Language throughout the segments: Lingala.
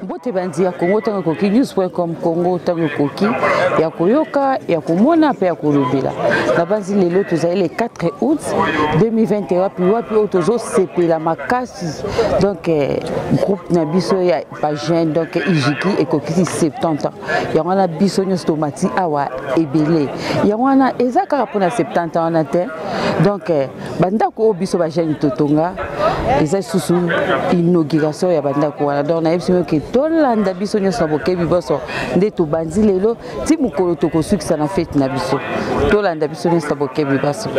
Mbote bandi ya Congo tango koki news.com Congo tango koki ya koyoka ya komona pe ya kolobela. Na basi lelo tozali le 4 août 2021 puis wapi otozo sepela makasi donc groupe na biso ya pa jeune donc Ijiki ekokisi 70 ans. Ya wana biso nyos tomati awa ebele. Ya wana ezaka pona 70 ans na te. Donc bandako o biso ba jeune totonga eza susu inauguration ya bandako wana donc na yebisi ke tolanda biso nyonso bokebi boso nde tobandi lelo ti mokolo tokosukisa na fete na biso tolanda biso nyonso bokebi boso.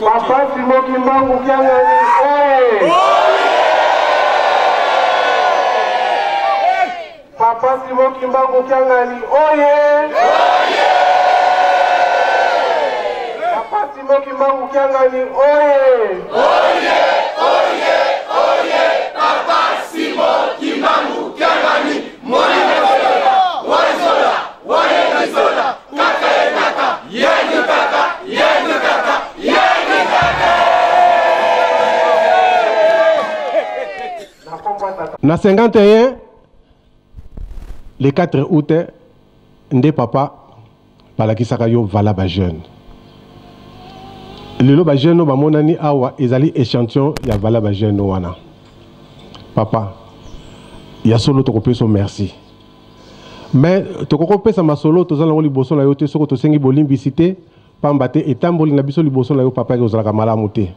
Papa Simon Kimbangu Kiangani, Papa Simon Kimbangu Kiangani, oye! Papa Simon Kimbangu Kiangani, oye! Oye! Oye! Oye! Papa Simon Kimbangu Kiangani, Mwana Zola, Waizola, Waizola, Kaka Kaka, Yeni Kaka, Yeni Kaka, Yeni Kaka. Na 51, le 4 août, Ndé Papa, balakisaka yo vala ba jeune. Lelo ba jeune no ba monani awa ezali échantillon ya vala ba jeune no wana. Papa, ya solo to kopeso merci. Mais to kopesa masolo to zala ngoli boso na yo te soko to sengi bolimbisité pamba te etamboli na biso liboso na yo papa ke ozalaka malamu te.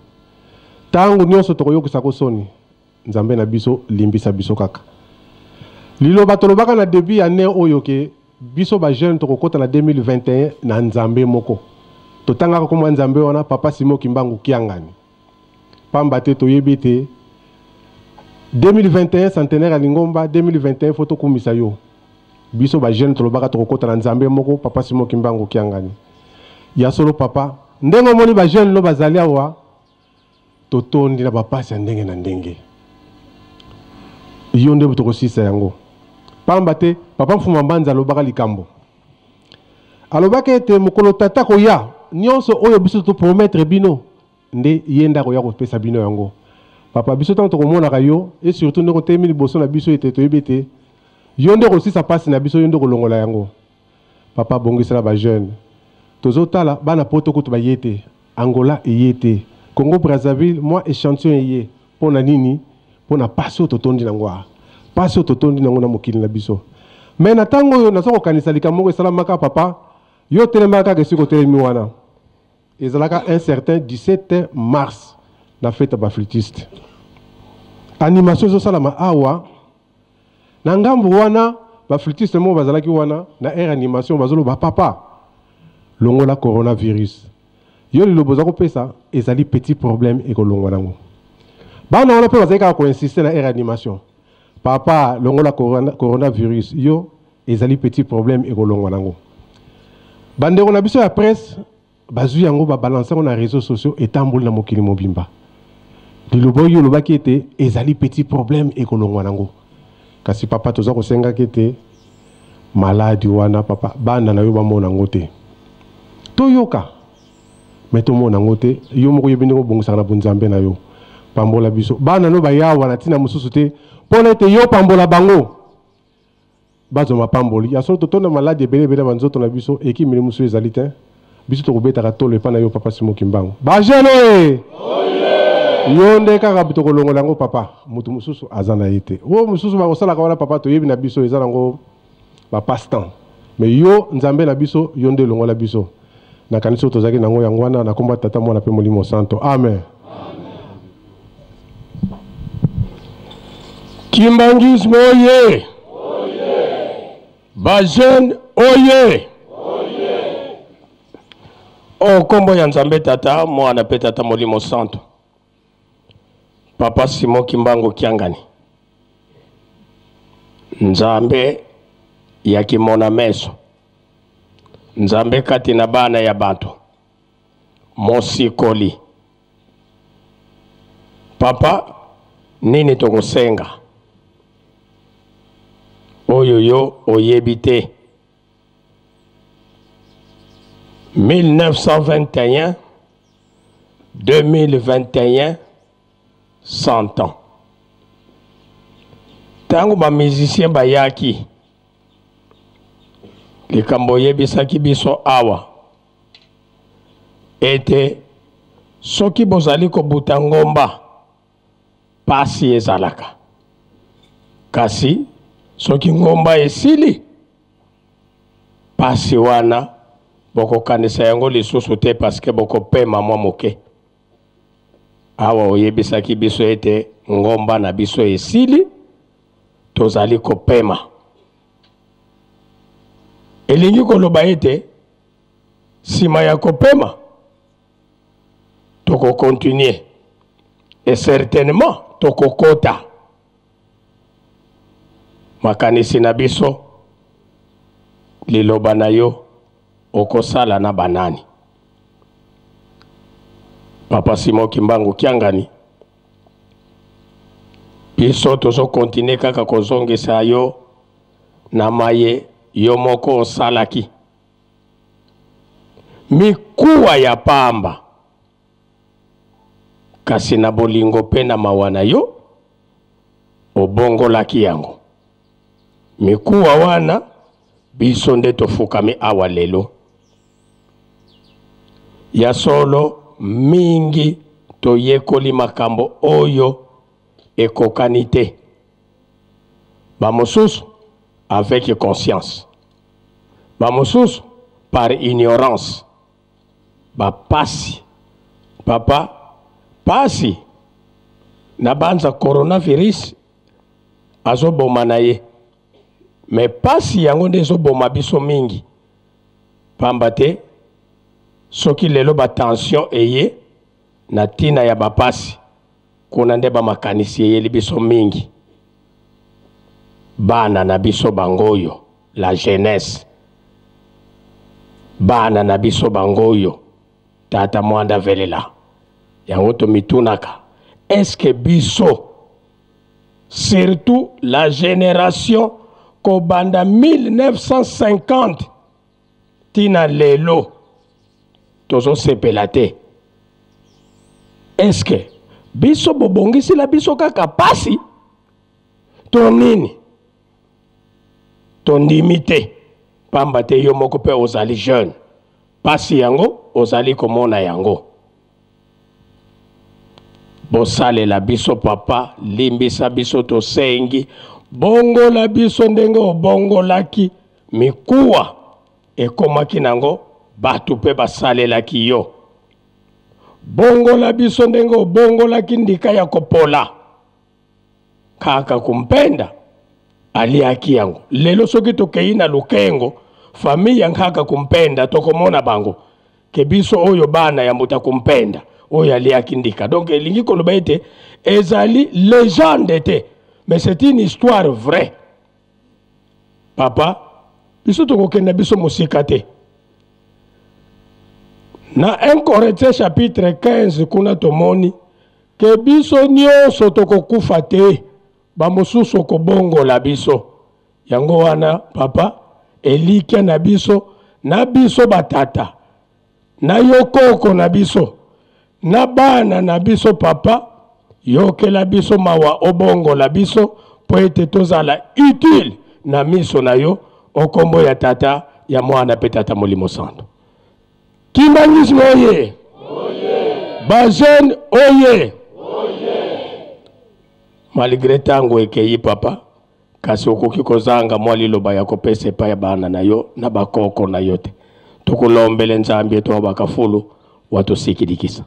Tangu nyonso to koyokisa ko soni. Nzambe na biso limbisa biso kaka. Lilo batolobaka na début année oyo ke biso ba jeune to kokota na 2021 na Nzambe moko. To tanga ko Nzambe wana Papa Simon Kimbangu Kiangani. Pamba te to yebite 2021 centenaire à Lingomba 2021 photo kumisa yo. Biso ba jeune to lobaka to kokota na Nzambe moko Papa Simon Kimbangu Kiangani. Ya solo papa ndengo moni ba jeune lo bazali awa to tondi na papa sa ndenge na ndenge. Yonde butoko sisa yango. Pamba te papa mfuma mbanza alobaka likambo. Alobaka ete mokolo tata ko ya nyonso oyo biso to promettre bino nde yenda ko ya ko pesa bino yango. Papa biso tanto ko mona kayo et surtout ndeko temi liboso na biso ete to yebete yonde ko sisa passe na biso yonde ko longola yango. Papa bongisa ba jeune. Tozotala bana poto ko to ba yete Angola yete Congo Brazzaville moi échantillon yé pona nini pona paso to tondi nangwa. Paso to tondi nango na mokili na biso. Mais na tango yo naso ko kanisa likamoko esalamaka papa yo telemaka ke siko telemi wana. Ezalaka un certain 17 mars na fête ba flûtiste. Animation zo salama awa na ngambu wana ba flûtiste mo bazalaki wana na air animation bazolo ba papa longola coronavirus. Yo li loboza ko pesa ezali petit problème e ko longola ngo. Bana wana pe bazalika ko insister na air animation. Papa longola coronavirus yo ezali petit problème e ko longola ngo. Bandeko na biso ya presse bazu yango ba balancer na réseaux sociaux etamboli na mokili mobimba. Lilobo yo lobaki ete ezali petit problème e ko longola ngo. Kasi papa toza ko senga kete maladi wana papa banda na yo ba mona ngote. Toyoka meto mona ngote yo moko yebindi ko bongisa na bunzambe na yo. Pambola biso bana no bayawa na tina mususu te pona ete yo pambola bango. Bazo mapamboli ya solo totona maladi ebele bele banzoto na biso eki mili musu ezali te biso to kobeta ka tolo epa na yo Papa Simon Kimbangu ba jeune yo nde kaka bitoko longola ngo papa mutu mususu azana yete wo mususu ba kosala ka wana papa to yebi na biso ezala ngo ba passe temps mais yo Nzambe na biso yo nde longola biso na kanisa tozaki nango yango wana na komba tata mwana pe molimo santo amen. Kimbangisme oye! Ba jeune oye! O kombo ya Nzambe tata mwana pe tata molimo santo. Papa Simon Kimbangu Kiangani. Nzambe ya kimona meso. Nzambe kati na bana ya bantu. Mosikoli. Papa nini tokosenga? Oyo yo oyebite 1921 2021 100 ans. Tango ba musicien bayaki likambo yebisaki biso awa ete soki bozali ko butangomba pasi ezalaka kasi soki ngomba esili pasi wana bokokanisa yango lisusu te parce que bokopema mwa moke. Awa oyebisaki biso ete ngomba na biso esili tozali kopema. Elingi koloba ete sima ya kopema toko continuer et certainement toko kota makanisi na biso liloba na yo okosala na banani. Papa Simon Kimbangu Kiangani biso tozo continuer kaka kozongisa yo na maye yo moko osalaki mikuwa ya pamba kasi na bolingo pe na mawana yo obongolaki yango. Mikuwa wana biso nde tofukami awa lelo ya solo mingi toyekoli makambo oyo ekokani te. Bamosusu avec conscience, bamosusu par ignorance, bapasi papa pasi na banza coronavirus azoboma na ye mais pasi yango nde ezoboma biso mingi pamba te soki lelo ba tension eye na tina ya bapasi kuna nde bamakanisi eyeli biso mingi. Bana na biso bangoyo la jeunesse, bana na biso bangoyo tata mwanda velela yango to mitunaka est-ce que biso surtout la génération ko banda 1950 tina lelo tozo sepelate, est-ce que biso bobongisi la biso kaka pasi tonini ton limité pamba te yo moko pe ozali jeune pasi yango ozali komona yango. Bosale la biso papa limbisa biso to sengi bongo la biso ndenge obongo laki mikuwa ekomaki nango batu pe basale laki yo. Bongo la biso ndenge obongo laki ndika ya kopola kaka kumpenda aliaki yango. Lelo soki tokei na lukengo famille yankaka kumpenda tokomona bango ke biso oyo bana ya muta kumpenda oyo aliaki ndika. Donc elingi koloba ete ezali légende te mais c'est une histoire vraie. Papa biso tokokenda biso musika te. Na 1 Corinthiens chapitre 15 kuna tomoni ke biso nyonso tokokufa te bamosusu kobongo la biso yango wana papa elike na biso batata na yokoko na biso na bana na biso papa yoke la biso mawa obongo la biso po ete tozala utile na miso na yo okombo ya tata ya mwana pe tata Molimo Santo. Kimbangisme oye, bajeune oye, malgré tango ekeyi papa kasi okoki kozanga mwa liloba ya kopesa epai ya bana na yo na bakoko na yo te. Tukulombele Nzambe to bakafulu watosikidikisa.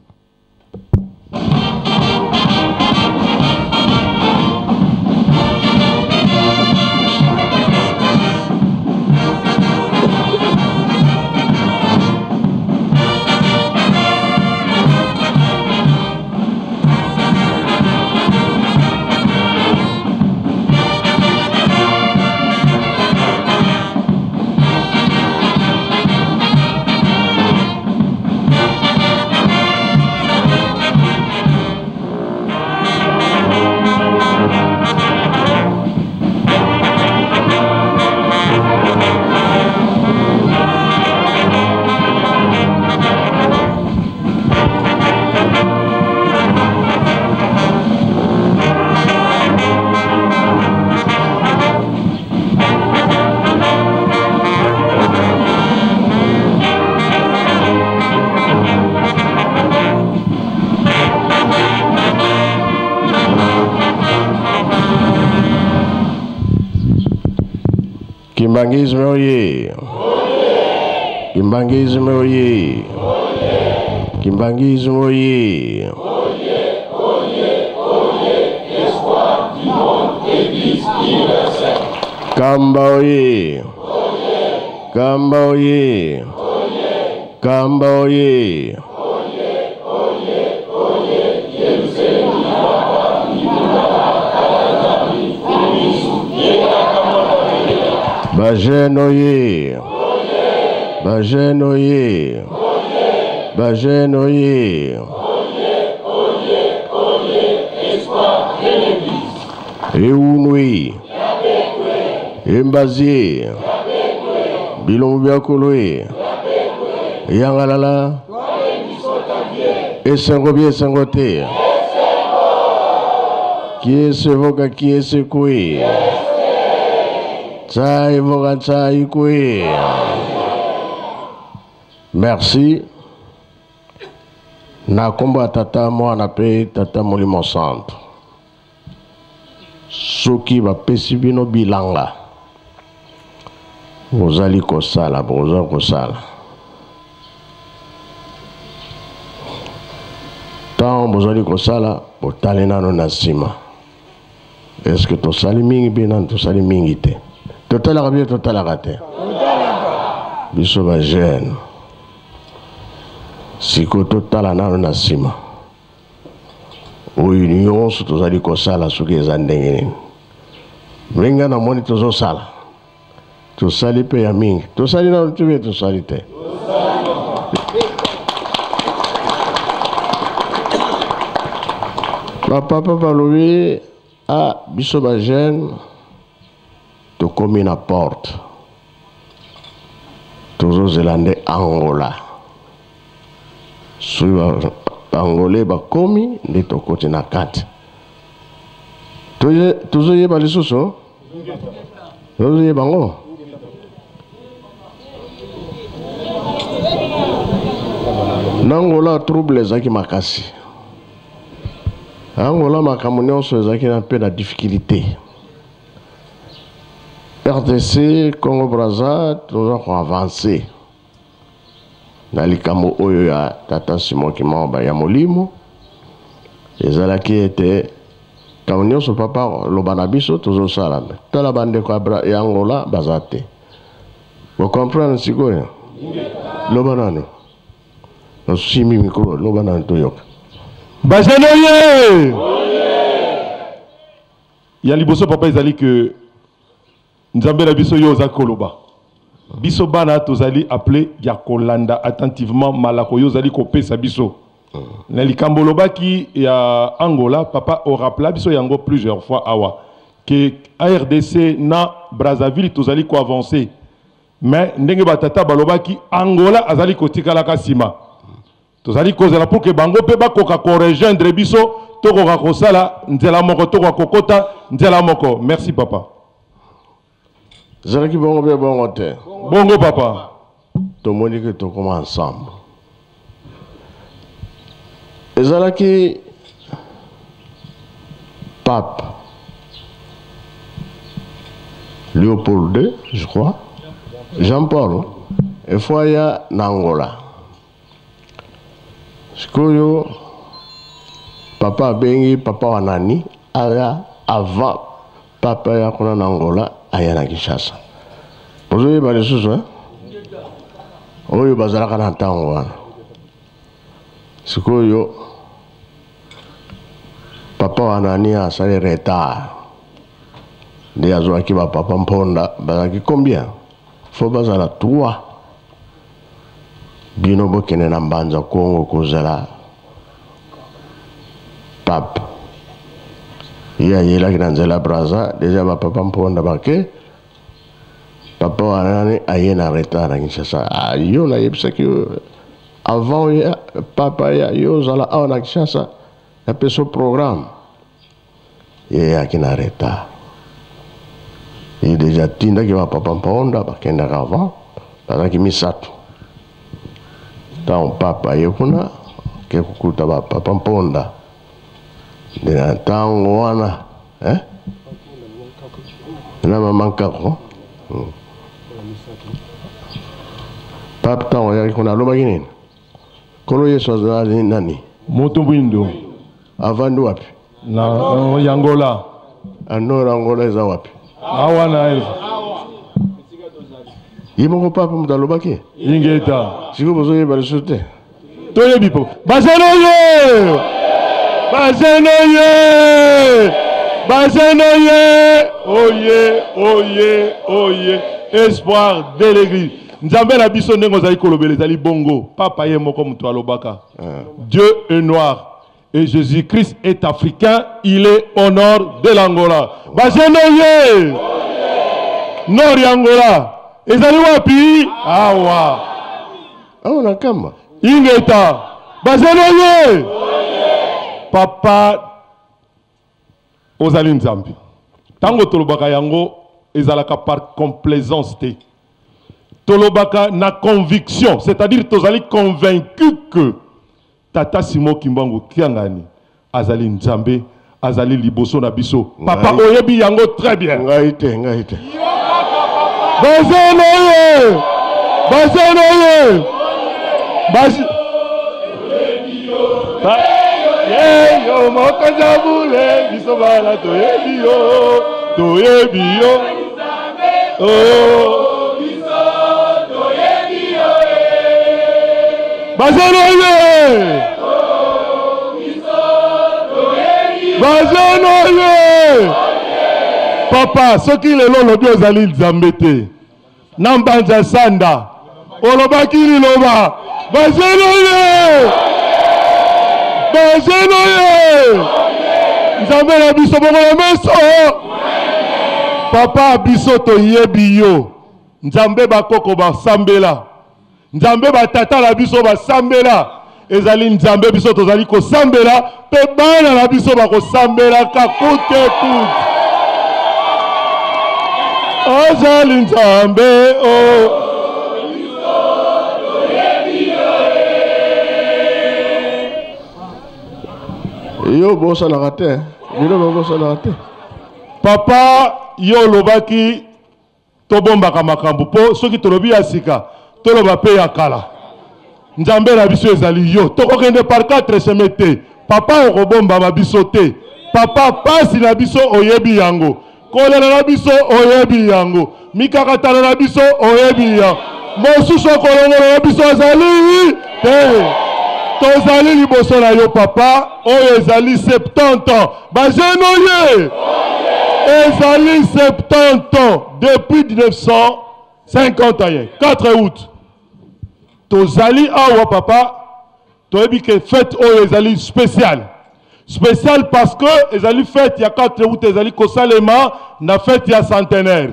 Kimbangisme oye. Kimbangisme oye! Kimbangisme oye! Espoir du monde, Église universelle. Kamba oye! Kamba oye! Kamba oye! Bajeno oye! Bajeno oye! Bajeno oye! Eunui, Embazi, Bilombiakolui, Yangalala, Esengobi Esengote, qui est ce voga, qui est ce kui, Tsai voga, Tsai kui. Merci. Na komba tata mo na pe tata molimo centre. Soki ba pesi bino bilanga. Bozali kosala, bozali kosala. Tant bozali kosala, botale nano na sima. Est-ce que tosali mingi bina tosali mingi te? Totala bien totala te. Biso ba jeune. Siko totala nano na sima. Oyo nyonso tozali kosala soki eza ndenge nini. Mlinga na moni tozosala. Tosali pe ya mingi. Tosali nano tube tosali te. Papa balobi a biso ba jeune tokomi na porte. Tozozela Angola. Suiva Angolais bakomi nde tokoti na kati. Tozoyeba lisusu? Tozoyeba ngo? Nangola trouble ezaki makasi. Angola makambo nyonso ezaki na mpe na difficulté. RDC, Congo Brazza, toza koavancer. Na likambo oyo ya tata Simon Kimamba ya molimo. Ezalaki ete kambo nyonso papa lobana biso tozosala. Tala bandeko ya Angola bazate. Vous comprenez sikoyo? Lobanano. Nosimi mikro lobanano toyoka. Bajenoye! Ya liboso papa ezali que Nzambe na biso yo za koloba. Biso bana tozali appelé ya kolanda attentivement malako yo zali kopesa biso. Na likambo lobaki ya Angola papa o rappela biso yango plusieurs fois awa que RDC na Brazzaville tozali ko avancer. Mais ndenge batata balobaki Angola azali kotikala kasima. Tozali kozala pour que bango pe bakoka ko rejoindre biso tokoka kosala nzela moko tokoka kokota nzela moko. Merci papa. Zalaki bongo be bongo te. Bongo papa. Tomoni que tokoma ensemble. Ezalaki pape Léopold II, je crois. Jean-Paul. Et Foya Nangola. Sikoyo papa bengi papa wanani aya avant papa ya kuna Nangola aya na Kinshasa. Ozoye ba lisusu hein? Oyo bazalaka na ntango wana. Sikoyo papa wanani asali retard. Nde azwaki ba papa mponda bazaki combien? Faut bazala 3. Bino bokene na mbanza Congo kozala pape. Ya yela ki na nzela Brazza deja ba papa mponda bake papa wanani aye na retard na Kinshasa. Yo na yebisa ki avant ya papa ya yo zala awa na Kinshasa na peso programme. Ye ya ki na retard. Et déjà tinda ki ba papa mponda bakenda avant bazaki misatu. Tant papa yekuna ke kukuta ba papa mponda de na tango wana na mama nkako Papa tango ya kuna alobaki nini? Kolo Yesu azali nani? Moto Bwindo. Avandu wapi? Na Yangola. Anora Angola eza wapi? Awa na eza. Yimoko papa mutu alobaki? Ingeta. Siko bozoyeba liso te. Toyebi po. Bazenoye! Bazenoye! Bazenoye! Oye, oye, oye. Espoir de l'église. Nzambe na biso ndenge ozali kolobela ezali bongo. Papa ye moko mutu alobaka. Dieu est noir. Et Jésus-Christ est africain, il est au nord de l'Angola. Bazenoye! Nord y'Angola. Ezali wapi? Awa. Awa na kamba. Ingeta. Bazenoye! Papa ozali nzambe. Tango tolobaka yango ezalaka par complaisance te. Tolobaka na conviction, c'est-à-dire tozali convaincu que Tata Simon Kimbangu Kiangani azali nzambe, azali liboso na biso. Papa oyebi yango très bien. Ngaite. Bazenoye! Bazenoye! Yo mokazabule biso bala toyebi yo. Oh biso toyebi yo. Bazenoye! Bazenoye! Papa, soki lelo lobi ozali nzambe te. Nambanza sanda. Olobaki liloba. Bazenoye! Bazenoye! Nzambe na biso bongo meso. Papa biso toyebi yo. Nzambe bakoko basambela. Nzambe batata na biso basambela. Ezali nzambe biso tozali kosambela. Pe bana na biso bakosambela kakute kute. Azali nzambe oh. Yo bosa na rate. Bilo bosa na rate. Papa yo lobaki tobombaka makambo po soki tolobi ya sika toloba pe ya kala. Nzambe na biso ezali yo. Tokokende par 4 semaines te. Papa okobomba ma biso te. Papa pasi na biso oyebi yango. Kolela na biso oyebi yango. Mikakatana na biso oyebi yango. Mosusu kolongola na biso ezali te. Tozali liboso na yo papa oyo ezali 70 ans. Bazenoye! Ezali 70 ans depuis 1951. 4 août. Tozali awa papa. Toyebi que fête oyo ezali spécial. Spécial parce que ezali fête il y a 4 août ezali kosalema na fête ya centenaire.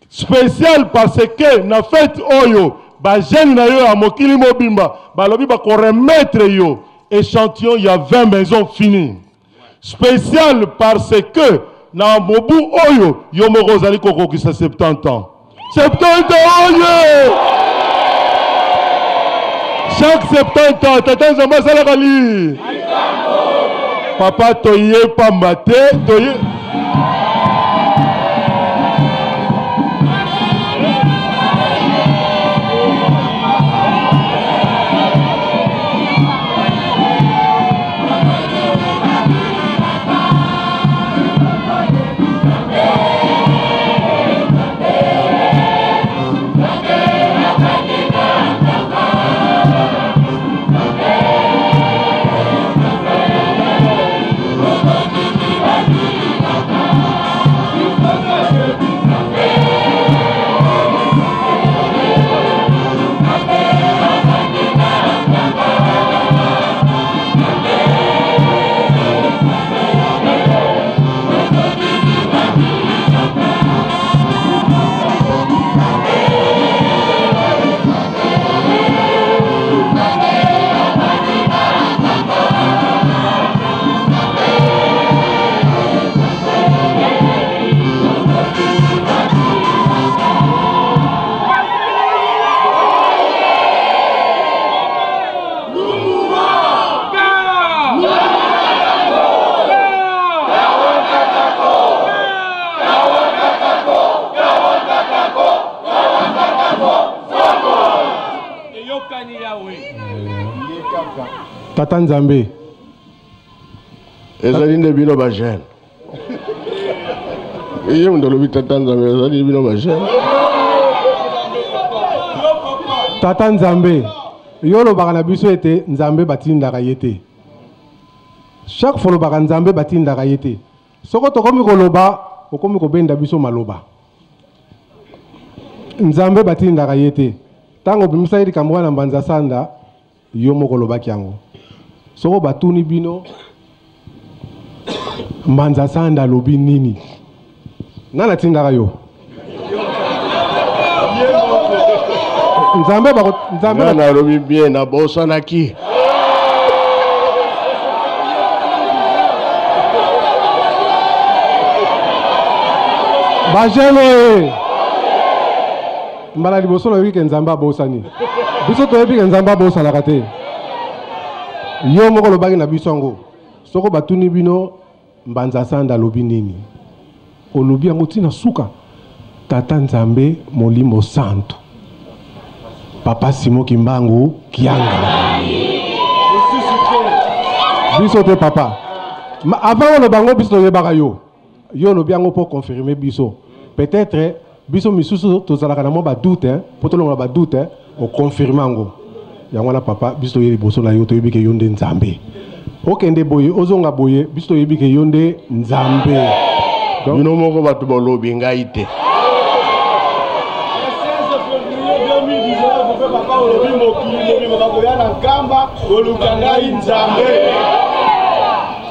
Spécial parce que na fête oyo ba jeune na yo ya mokili mobimba balobi ba ko remettre yo échantillon il y a 20 maisons finies. Spécial parce que na mobu oyo yo moko zali kokokisa 70 ans. 70 ans oyo. Chaque 70 ans tata nzamba sala kali. Papa toye pambate toye. Tata Nzambe. ezali nde bino bagene iye mundolobi Tata Nzambe ezali bino bagene. Tata Nzambe yo lobaka na biso ete Nzambe batindaka ye te. Chaque fois lobaka Nzambe batindaka ye te. Soko tokomi koloba okomi kobenda biso maloba. Nzambe batindaka ye te. Tango bimisa yedi kamwa na mbanza sanda yo moko lobaki yango. Soko batuni bino mbanza sanda lobi nini? Nana tindaka yo. Nzambe na lobi bien na bosanaki. Bajene mbala liboso na wiki Nzambe abosani biso to yebi Nzambe abosalaka te yo moko lobaki na biso yango soko batuni bino mbanza sanda lobi nini olobi yango tina suka Tata Nzambe Molimo Santo Papa Simon Kimbangu Kianga biso te papa avant le bango biso yebaka yo lobi yango pour confirmer biso peut-être biso misusu tozalaka na mo ba doute pour to longa ba doute o confirmer ngo yango na papa biso yeli boso na yo to yebike yo nde Nzambe okende boye ozonga boye biso to yebike yo nde Nzambe bino moko batu bolobi ngai te.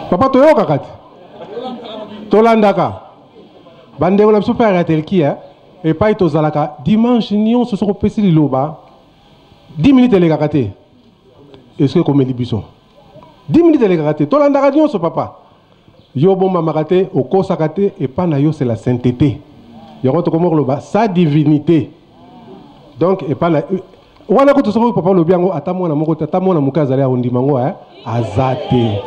Papa toyoka kati tolandaka bandeko na biso mpe aratelki epai tozalaka dimanche nyonso soko opesi liloba 10 minutes elekaka te eske komeli biso 10 minutes elekaka te tolandaka nyonso papa yo bomamaka te okosaka te epai na yo c'est la sainteté yango tokomi koloba sa divinité donc epai na wana kutu soko papa lobi yango ata mwana moko te ata mwana moke azali akondima ngo aza te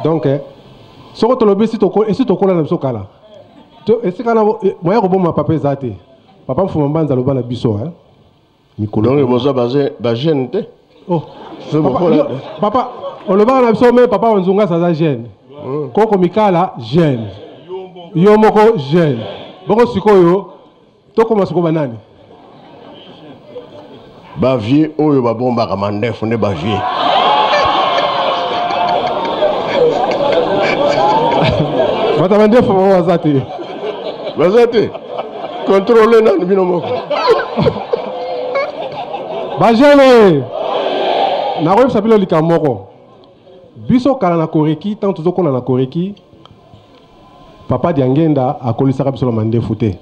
donc soko tolobi esi tokola na biso kala esika na moya koboma papa eza te papa mfuma mbanza aloba na biso mikolo donc boza bagene te papa olobaka na biso me papa wanzunga aza jeune koko mikala jeune yo moko jeune boko sikoyo tokoma sikoba nani bavie oyo babombaka mandefu nde bavie bata mandefu bango baza te contrôle nanu bino moko bajene nakoyebisa bino likambo moko biso kala na koreki ntango tozokola na koreki papa Diangenda akolisaka biso na mandefu te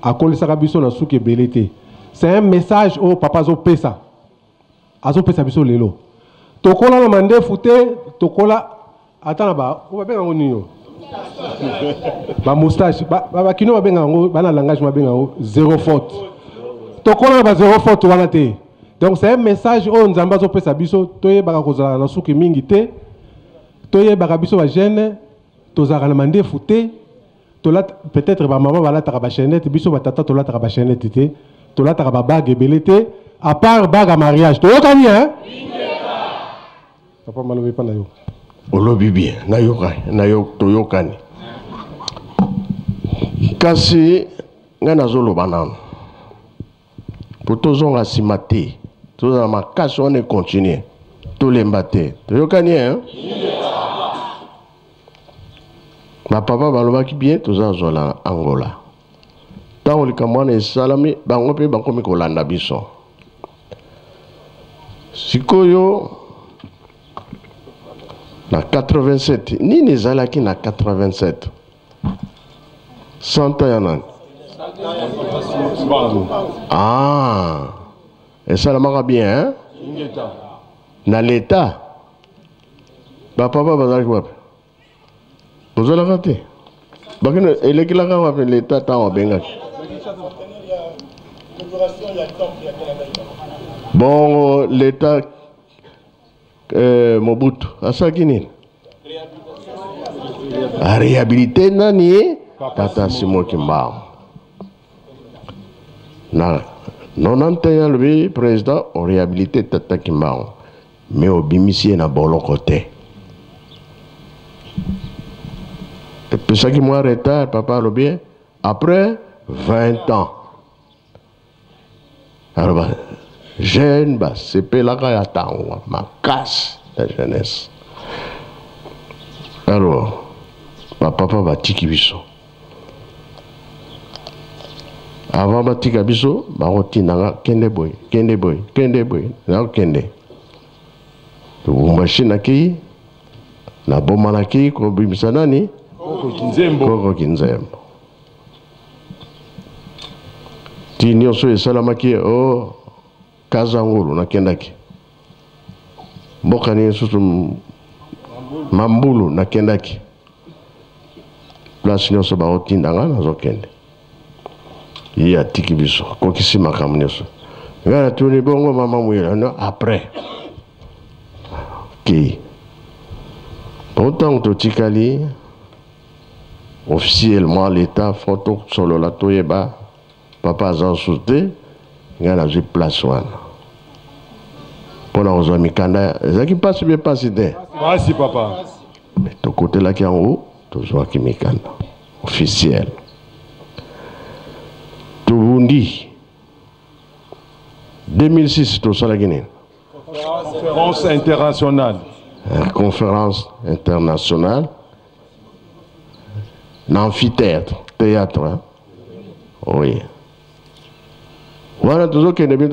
akolisaka biso na suki ebele te. C'est un message au papa azopesa biso lelo tokola na mandefu te tokola atana ba babenga ngo nini ba moustache ba kino babenga ngo bana langage babenga ngo zéro faute tokola na ba zéro faute wana te. Donc c'est un message au Nzambe azopesa biso toyebaka kozala na suki mingi te toyebaka biso ba jeune tozala na mandefu te peut-être ba maman balataka ba chaînette biso ba tata tolataka ba chaînette te tolataka ba bague ebele te à part bague à mariage toyokani papa malobi pa na yo olobi bien na yo toyokani kasi nga nazoloba nano po tozonga nsima te tozala makasi wana ekontinue tolemba te toyokani bapapa balobaki bien tozazola Angola ntango likambo wana esalami bango mpe bakomi kolanda biso sikoyo na 87 nini ezalaki na 87 100 ya nani esalamaka bien na leta bapapa bazalaki wapi bozalaka te bakino elekelaka wapi leta ntango abengaki bongo leta Mobutu asalaki nini réhabilité nani Tata Simon Kimbangu na 91 le président a réhabilité Tata Kimbangu. Mais au bimisi na bolo côté. Et puis ça qui m'a retard, papa le bien, après 20 ans. Alors, jeune, c'est pas là qu'il y a ma casse de jeunesse. Alors, papa va tiki biso. Avant de tiki biso, je vais kende boy. Na kende. Machine aki, na bomba naki, ko bimisa nani? Koko Kinzembo. Ti nyonso esalamaki o Kazangulu na kendaki. Mboka ni susu Mambulu na kendaki. Place nyonso ba otindanga nazo kende. Iya tiki biso ko kisima kam nyonso. Ngana tuni bongo mama mwira no après. Okay. Autant que Tikali, officiellement l'État, photo solo la toyeba, papa a sauté, il y a une place. Pour la Mikanda, ça qui passe bien passé. Merci papa. Mais de côté là qui est en haut, tu vois qui Mikanda, officiel. Burundi, 2006, tout ça la Guinée. Conférence internationale. Conférence internationale. L'amphithéâtre, théâtre. Hein? Oui. Voilà, toujours qu'il y a des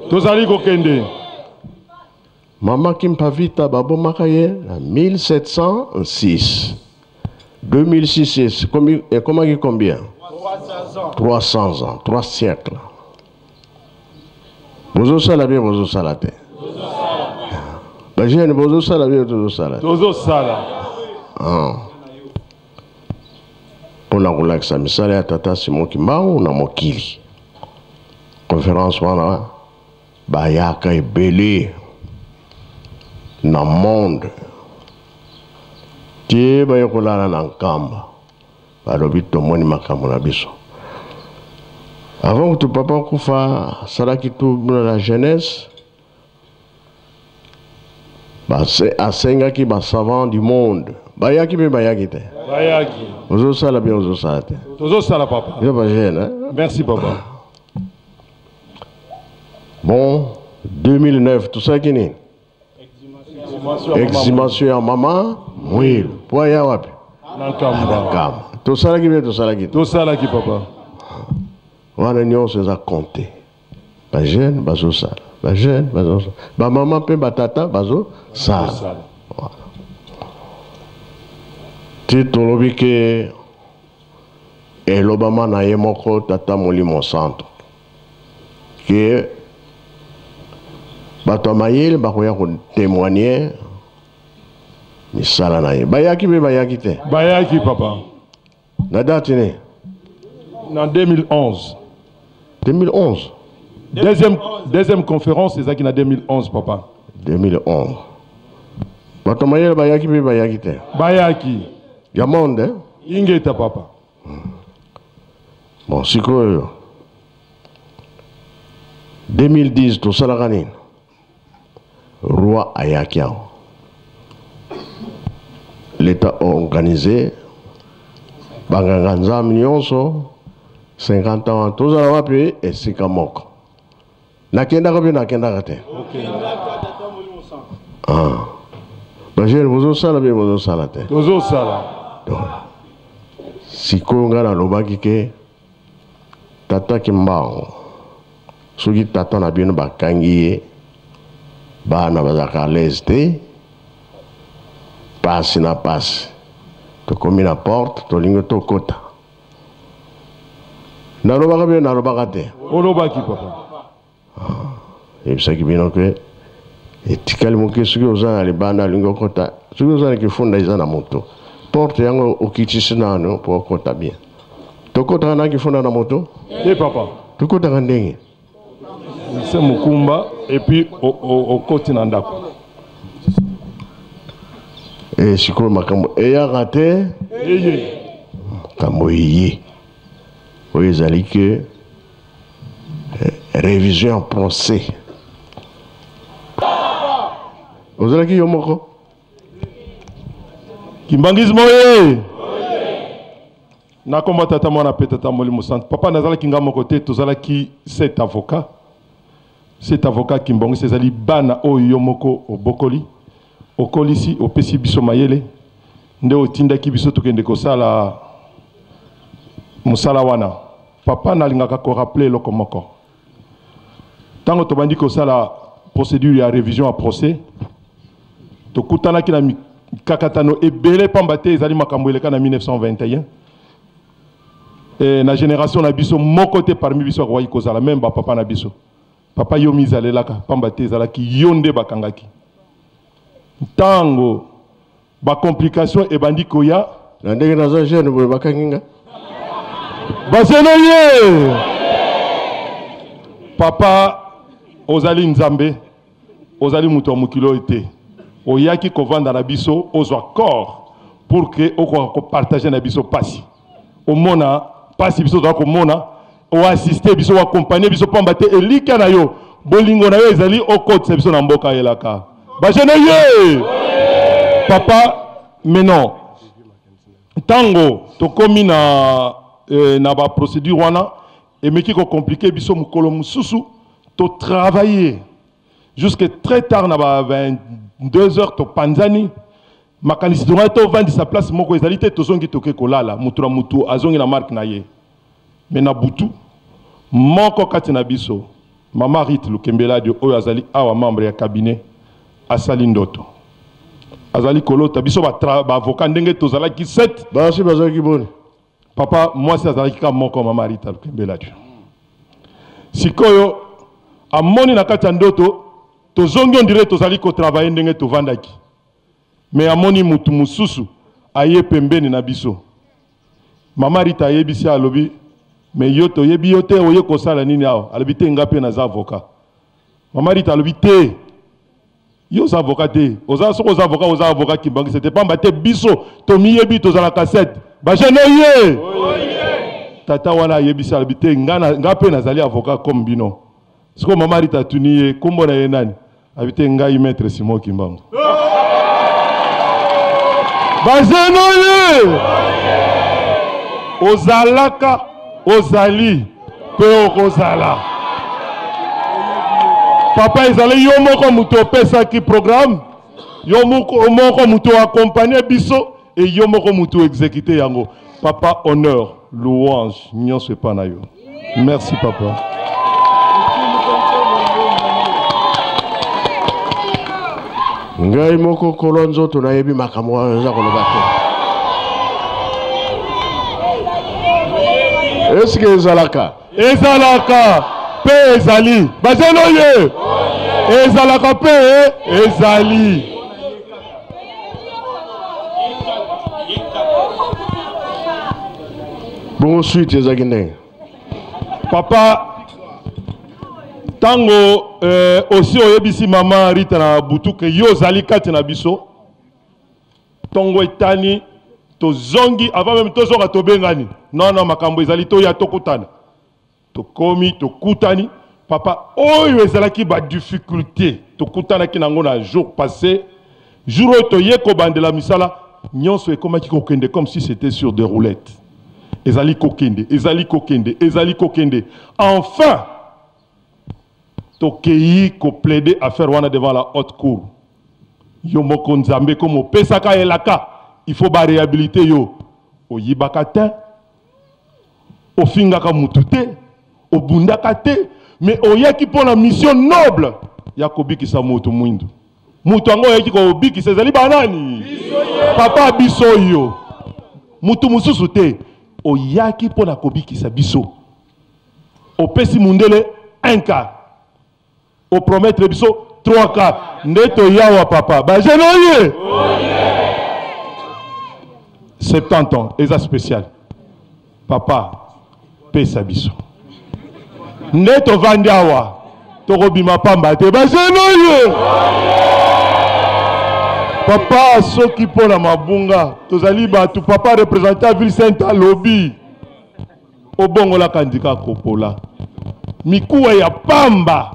Tous allez kokende. Maman Kimpavita Babo Makaye, en 1706. 2006, comment il combien 300 ans, 3 siècles. Bozo Salabé, Bozo Salate. Bajene Bozo Salabé, Bozo Salate. Bozo Sala. Pour la relaxa, misale Tata Simon Kimbangu na Mokili. Conférence wana bayaka ebele na monde. Tie bayokolala na nkamba. Balobi tomoni makambo na biso. Avant que tu papa kufa salaki tout la jeunesse, asenga ki ba savant du monde. Bayaki be bayaki te. Bayaki. Ozo sala bien ozo sala te. Ozo sala papa. Yo ba jeune hein. Merci papa. Bon, 2009 tout ça qui n'est. Exhumation à maman, oui. Pour ya wapi. Nankamba. Tout ça qui bien tout ça qui. Tout ça qui papa. Wana nyonso eza compté. Ba jeune bazo sala. Ba jeune bazo sala. Ba maman pe ba tata bazo sala. Ti tolobi ke elobama na ye moko tata molimo centre. Que bato mayele bakoya ko témoigner misala na ye. Bayaki be bayaki te. Bayaki papa. Na date ne? En 2011. 2011. Deuxième conférence, c'est ça qui en 2011, papa. 2011. Bato mayele bayaki be bayaki te. Bayaki. Ya monde, hein? Ingeta papa. Bon, sikoyo. 2010, tout ça la ganine. Roi Ayakiao. L'État a organisé. Banganganza Mignonso. 50 ans, tout ça va payer et c'est comme moi. Nakenda Robi, Nakenda Rate. Ah. Bajel, vous avez ça, vous avez ça la tête. Vous avez ça. Si Konga lobaki ke Tata Kimbangu. Soki tata na bino bakangi bana bazaka leste passe na passe to komi na porte to lingo to kota na lobaka bino na lobaka te olobaki papa ebisaki bino ke etikali moke soki oza na libanda lingo kota soki oza na kifunda eza na moto porte yango okitisi nano po kota bien tokotaka na kifunda na moto te papa tokotaka ndenge. C'est Mukumba et puis au côté Nandako. Et si quoi makambo eya raté kambo yi. Oui zali que révision procès. Ozalaki yo moko? Kimbangismo ye. Na komba tata mwana petata molimo sant. Papa nazala kinga moko te tozala ki cet avocat. Cet avocat Kimbangisi ezali bana oyo moko obokoli. Okolisi opesi biso mayele. Nde otindaki biso tokende kosala musala wana. Papa nalingaka ko rappeler loko moko. Tango tobandi kosala procédure ya révision à procès. Tokutanaki na kakatano ebele pambate ezali makambo eleka na 1921. Et na génération na biso moko te parmi biso roi kozala même ba papa na biso. Papa yo mizalelaka pambate ezalaki yonde bakangaki. Tango ba complication ebandi koya na ndenge naza jeune boye bakanginga. Basenoye. Papa ozali nzambe ozali muto mukilo ete. Oyaki kovanda na biso ozwa corps pour que oko partager na biso pasi. Omona pasi biso doit komona o assister biso accompagner biso pambate elika na yo bolingo na yo ezali okotse biso na mboka elaka. Ba jeune papa mais non. Tango tokomi na ba procédure wana et meki ko compliqué biso mukolo mususu to travailler jusque très tard na ba 22 heures to panzani makanisi donga to vandi sa place moko ezalité to zongi toke kolala mutu na mutu azongi na marque na ye mais na butu moko kati na biso mama Rite Lukembela de oyo azali awa membre ya cabinet asali ndoto azali kolota biso ba avocat ndenge to zala ki 7 basi bazaki boni papa moi c'est azali ka moko mama Rite Lukembela de sikoyo amoni na kati ya ndoto tozongi on dirait tozali ko travailler ndenge to vandaki mais amoni mutu mususu aye pembeni na biso mama Rita yebisi alobi mais yo to yebi yo te oye ko sala nini awo alobi te ngape na za avocat mama Rita alobi te yo za avocat te oza soko za avocat Kimbangisi c'était pas mbate biso to miyebi tozala cassette ba jeune ye tata wana yebisi alobi te ngape nazali avocat comme bino siko mama Rita tuniye kombo na ye nani habité ngai maître Simon Kimbangu. Bazenoye! Ozalaka, ozali, pe okozala. Papa ezali yo moko muto pesa ki programme, yo moko muto accompagner biso et yo moko muto exécuter yango. Papa honneur, louange, nyonso pa na yo. Merci papa. Ngai moko kolonzo tunayebi makamwa za koloba te. Est-ce que ezalaka? Ezalaka pe ezali. Bazenoye. Ezalaka pe ezali. Bon suite ezaki ndenge. Papa tango aussi oyebisi mama Rita na butuke yo zali kati na biso tongo etani to zongi avant même to zonga to bengani non makambo ezali to ya tokutana to komi to kutani papa oyo ezalaki ba difficulté to kutana ki nango na jour passé jour to yeko bandela misala nyonso ekomaki kokende comme si c'était sur des roulettes ezali kokende enfin Tokeyi ko plaider à faire wana devant la haute cour. Yo moko nzambe comme opesaka elaka, il faut ba réhabiliter yo. Oyibaka te, ofingaka mutute, obundaka te, mais oyaki pour la mission noble. Yakobi sa mutu mwindu. Mutu ango yaki ko obiki sezali banani. Papa biso yo. Mutu mususu te, oyaki pour la kobiki sa biso. Opesi mundele 1 quart. Au promettre biso 3 quarts ndeto yawa papa ba jenoye 70 ans eza spécial papa pesa biso ndeto vandi awa tokobima pamba te ba jenoye papa soki pona mabunga tozali batu papa représentant ville sainte alobi obongola kandika kopola mikuwa ya pamba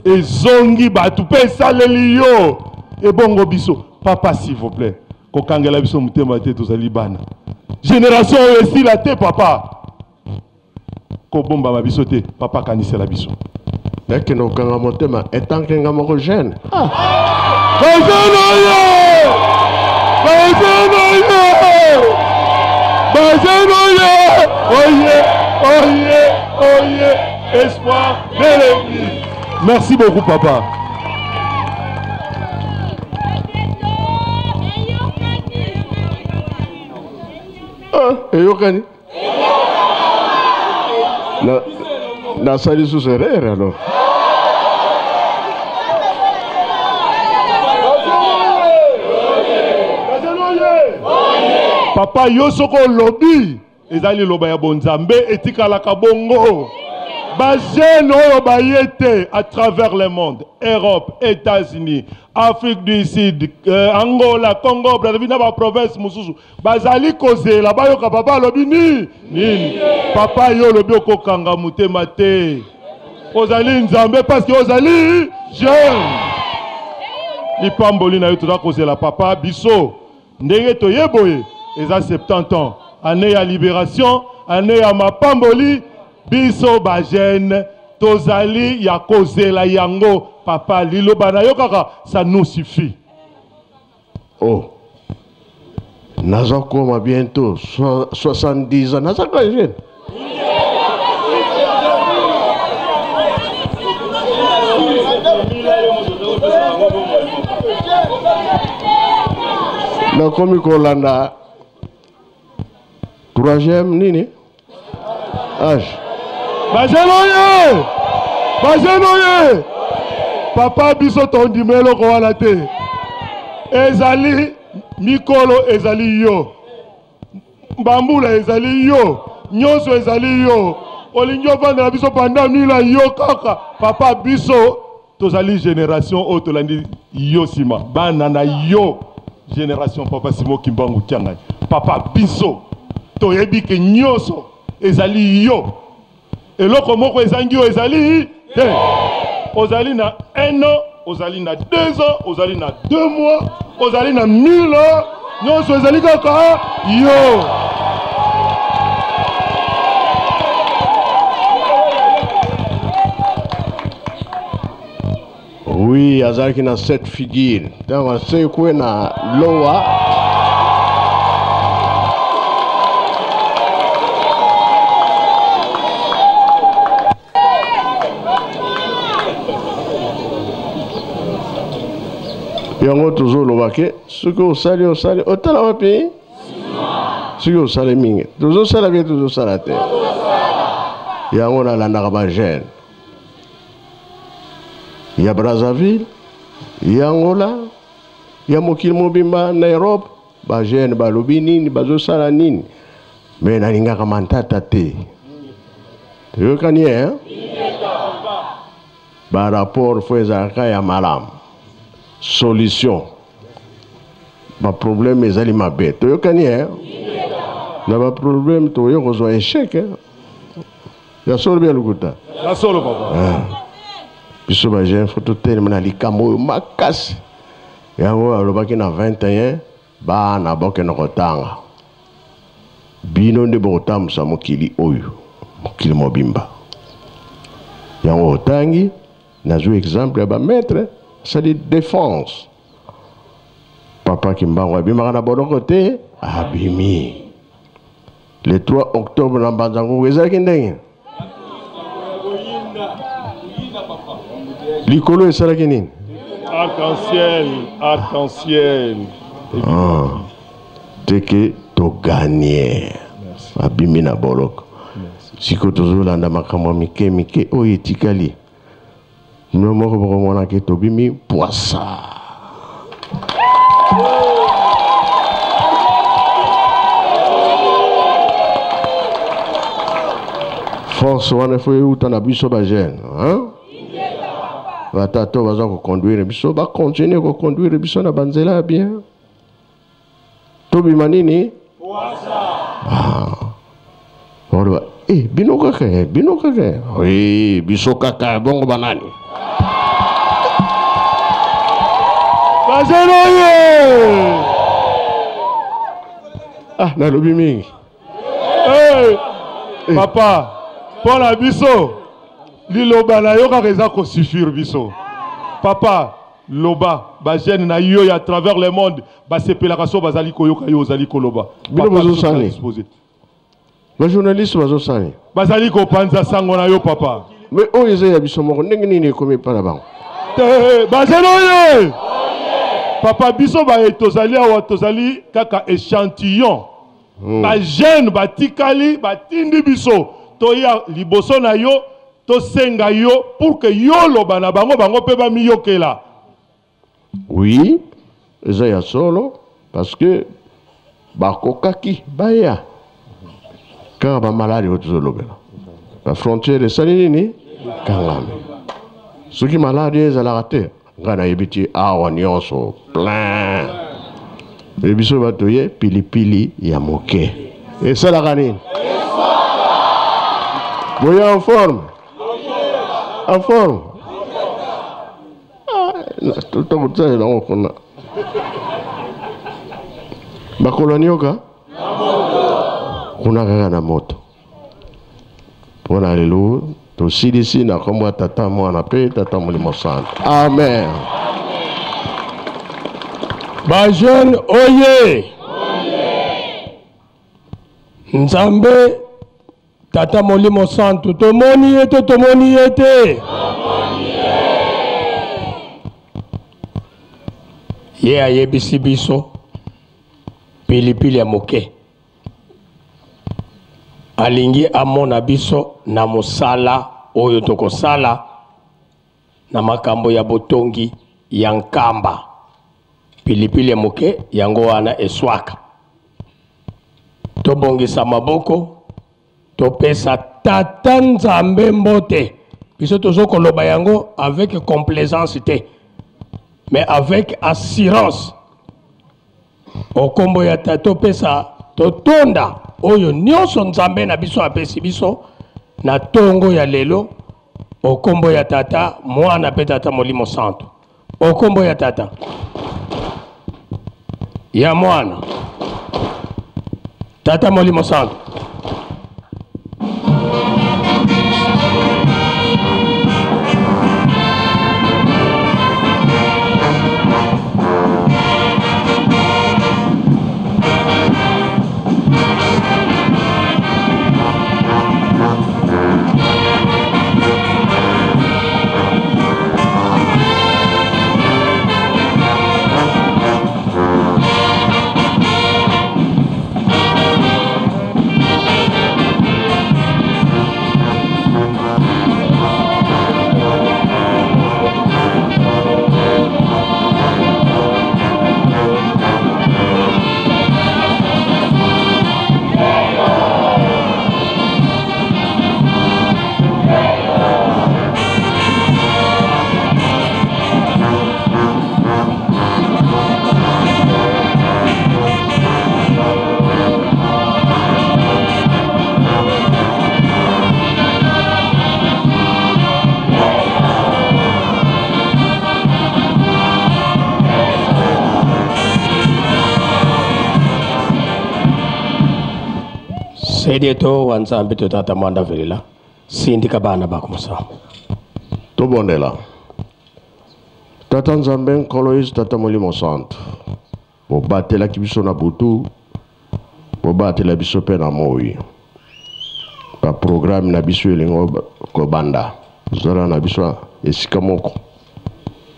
ezongi batu pe esaleli yo ebongo biso papa s'il vous plaît kokangela biso motema te tozali bana génération oyo esila te papa kobombama biso te papa kanisela biso ekende kokanga motema etankenga moko jeune bazeno ye oye espoir de l'église. Merci beaucoup papa. Eyokani nasali sous erreur alors. Papa yosoko lobby ezali loba ya bonzambe etikalaka bongo bazeno oyo bayete à travers le monde Europe, États-Unis, Afrique du Sud, Angola, Congo, Brazzaville na ba province mususu bazali kozela bayoka papa lobi nini papa yo lobi okokanga mutema te ozali nzambe parce que ozali jeune lipamboli na yo toza kozela papa biso ndenge toyeboye eza 70 ans année ya libération année ya mapamboli biso ba jeune tozali ya kozela yango papa liloba na yo kaka ça nous suffit. Oh naza koma bientôt 70 ans naza ka jeune na komi kolanda 3e nini âge bazenoye papa biso tondimelo ko wana te ezali mikolo ezali yo mbambula ezali yo nyonso ezali yo olingi ovandela biso panda mila yo kaka papa biso tozali génération oyo tolandi yo nsima bana na yo génération papa Simon Kimbangu Kiangai papa biso toyebi ke nyonso ezali yo eloko moko ezangi yo ezali te ozali na 1 an ozali na 2 ans ozali na 2 mois ozali na 1000 ans nyonso ezali kaka yo. Oui, azalaki na 7 figures. Donc c'est quoi na loa yango tozoloba ke soki osali otala wapi soki osali mingi tozosala bie tozosala te yango nalandaka bajeune ya Brazzaville ya Angola ya mokili mobimba na Europe bajeune balobi nini bazosala nini me nalingaka mantata te toyokani ye barapport fo ezalaka ya malamu solution ba problème ezali mabe toyokani ye na ba problème toyo kozwa échec ya solo bien lukuta ya solo papa biso ba jeune photo telema na likambo makasi yango alobaki na 21 bana bokena kotanga bino nde bokotambusa mokili oyo mokili mobimba yango otangi nazwi exemple ya bamaître c'est défense papa Kimbangu abimaka na boloko te abimi le 3 octobre na Mbanzango ezalaki ndenge likolo esalaki nini arc-en-ciel teke toganye abimi na boloko siko tozolanda makambo mike mike oyo etikali mino moko bokomonaki tobimi poisa force wana fo euta na biso bajeune batato baza koconduire biso bakontinue koconduire biso na banzela ya bien tobima nini bino kaka. Oui, biso kaka, bongo banani. Ah, nalobi mingi. Papa, pour la biso, liloba na yo kaka ko suffire biso. Papa, loba, ba jeune na yo à travers le monde, ba sepelaka so bazali koyoka yo ozali koloba. Bino bozo sani. Ba journaliste bozo sani. Bazali ko panza sango na yo papa. Mais oyo eza ya biso moko ndenge nini ekomi pa na bango. Ba jeune papa biso ba tozali awa tozali kaka échantillon. Ba jeune batikali batindi biso toya liboso na yo to senga yo pour que yo loba na bango bango pe ba miyokela. Oui, eza ya solo parce que bakokaki baya kaka ba maladi otozolobela. La frontière esali nini kangami. Soki maladi ezalaka te ngana yebiti awa nyonso plein. Ebiso batoye pilipili ya moke. Esalaka nini? Boya en forme. En forme. Tout le temps, là, on a. Bakolonioka? On a na moto. On a les loups. To sidisi na komwa tata mwana pe tata mulimo sana. Amen. Ba jeune oye. Nzambe tata molimo santu tomoni ete. Ye ayebisi biso pilipili ya moke. Alingi amona biso na mosala oyo tokosala na makambo ya botongi ya nkamba. Pilipili ya moke yango wana eswaka. Tobongisa maboko, topesa tata Nzambe mbote. Biso tozokoloba yango avec complaisance te, mais avec assurance. Okombo ya tata pesa totonda oyo nyonso Nzambe na biso apesi biso na tongo ya lelo. Okombo ya tata mwana pe tata molimo santo. Okombo ya tata ya mwana tata molimo santo. Sedieto wanzambe to tata mwanda velila sindika bana bakumsa tobondela tata Nzambe nkoloise tata molimo santo bobatela kibiso na butu bobatela biso pe na moi ba programme na biso elingo kobanda zora na biso esika moko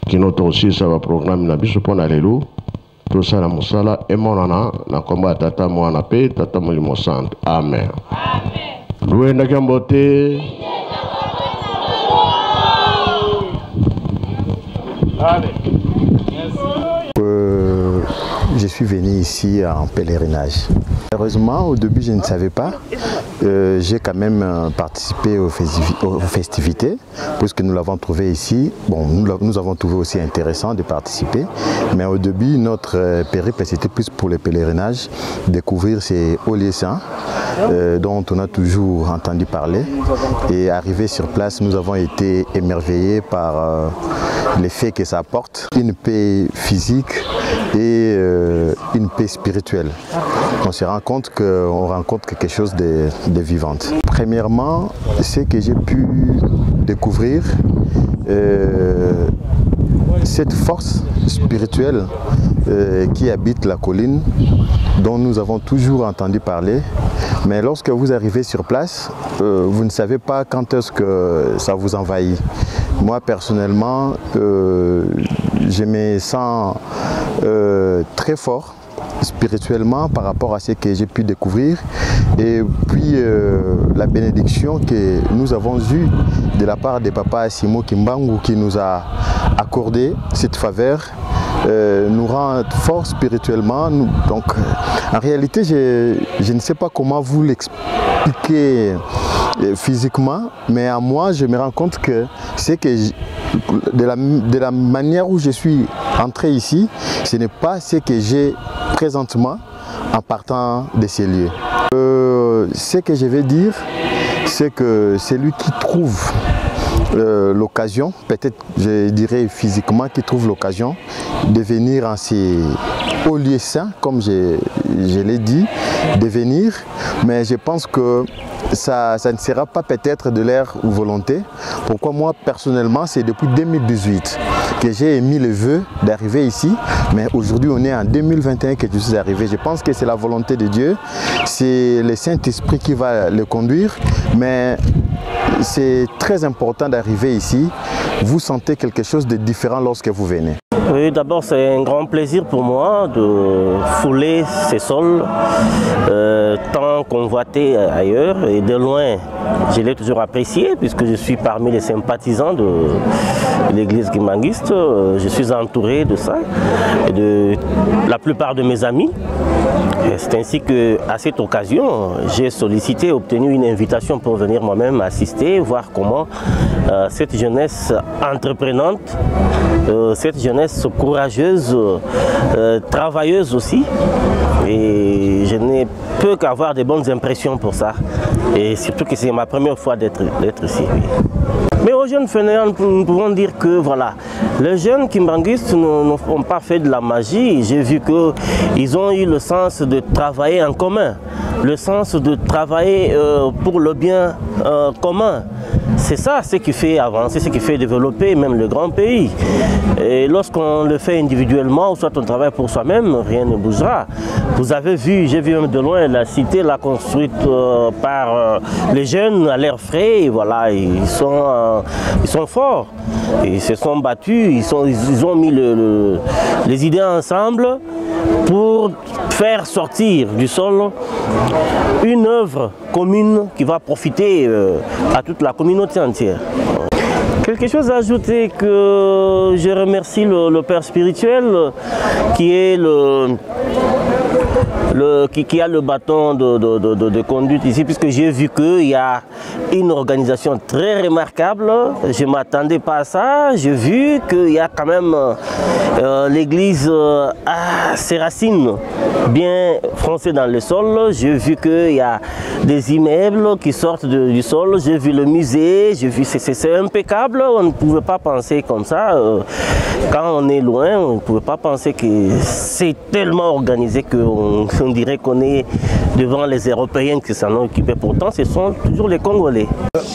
kino to osisa ba programme na biso pona lelo tosala mosala emonana na komba tata mwana pe tata molimo santo. Amen. Luenda kambote. Je suis venu ici en pèlerinage. Heureusement, au début, je ne savais pas j'ai quand même participé aux festivités, puisque nous l'avons trouvé ici. Bon, nous avons trouvé aussi intéressant de participer, mais au début, notre périple c'était plus pour le pèlerinage, découvrir ces hauts lieux saints dont on a toujours entendu parler. Et arrivé sur place, nous avons été émerveillés par l'effet que ça apporte, une paix physique et une paix spirituelle. On se rend compte qu'on rencontre quelque chose de vivant. Premièrement, c'est que j'ai pu découvrir cette force spirituelle qui habite la colline, dont nous avons toujours entendu parler. Mais lorsque vous arrivez sur place, vous ne savez pas quand est-ce que ça vous envahit. Moi personnellement, je me sens très fort spirituellement par rapport à ce que j'ai pu découvrir, et puis la bénédiction que nous avons eue de la part de Papa Simo Kimbangu qui nous a accordé cette faveur nous rend fort spirituellement. Donc en réalité je ne sais pas comment vous l'expliquer physiquement, mais à moi je me rends compte que c'est que de la manière où je suis entré ici, ce n'est pas ce que j'ai présentement en partant de ces lieux. Ce que je vais dire, c'est que celui qui trouve l'occasion, peut-être je dirais physiquement, qui trouve l'occasion de venir en ces hauts lieux saints, comme je l'ai dit, de venir, mais je pense que ça ne sera pas peut-être de leur volonté. Pourquoi moi personnellement, c'est depuis 2018 que j'ai émis le vœu d'arriver ici, mais aujourd'hui on est en 2021 que je suis arrivé. Je pense que c'est la volonté de Dieu, c'est le Saint-Esprit qui va le conduire, mais c'est très important d'arriver ici. Vous sentez quelque chose de différent lorsque vous venez. Oui, d'abord c'est un grand plaisir pour moi de fouler ces sols tant convoités ailleurs, et de loin je l'ai toujours apprécié puisque je suis parmi les sympathisants de l'église kimbanguiste. Je suis entouré de ça et de la plupart de mes amis. C'est ainsi qu'à cette occasion, j'ai sollicité et obtenu une invitation pour venir moi-même assister, voir comment cette jeunesse entreprenante, cette jeunesse courageuse, travailleuse aussi, et je n'ai peu qu'avoir de bonnes impressions pour ça, et surtout que c'est ma première fois d'être ici. Oui. Mais aux jeunes fainéants, nous pouvons dire que voilà, les jeunes kimbanguistes n'ont pas fait de la magie. J'ai vu qu'ils ont eu le sens de travailler en commun, le sens de travailler pour le bien commun. C'est ça ce qui fait avancer, ce qui fait développer même le grand pays. Et lorsqu'on le fait individuellement, ou soit on travaille pour soi-même, rien ne bougera. Vous avez vu, j'ai vu même de loin la cité là, construite par les jeunes à l'air frais, et voilà, ils sont forts, ils se sont battus, ils ont mis les idées ensemble pour faire sortir du sol une œuvre commune qui va profiter à toute la communauté entière. Quelque chose à ajouter, que je remercie le père spirituel qui est qui a le bâton de conduite ici, puisque j'ai vu qu'il y a une organisation très remarquable. Je ne m'attendais pas à ça. J'ai vu qu'il y a quand même l'église à ses racines bien foncées dans le sol. J'ai vu qu'il y a des immeubles qui sortent du sol. J'ai vu le musée. J'ai vu, c'est impeccable. On ne pouvait pas penser comme ça. Quand on est loin, on ne pouvait pas penser que c'est tellement organisé qu'on dirait qu'on est devant les Européens qui s'en ont occupé. Pourtant, ce sont toujours les Congolais.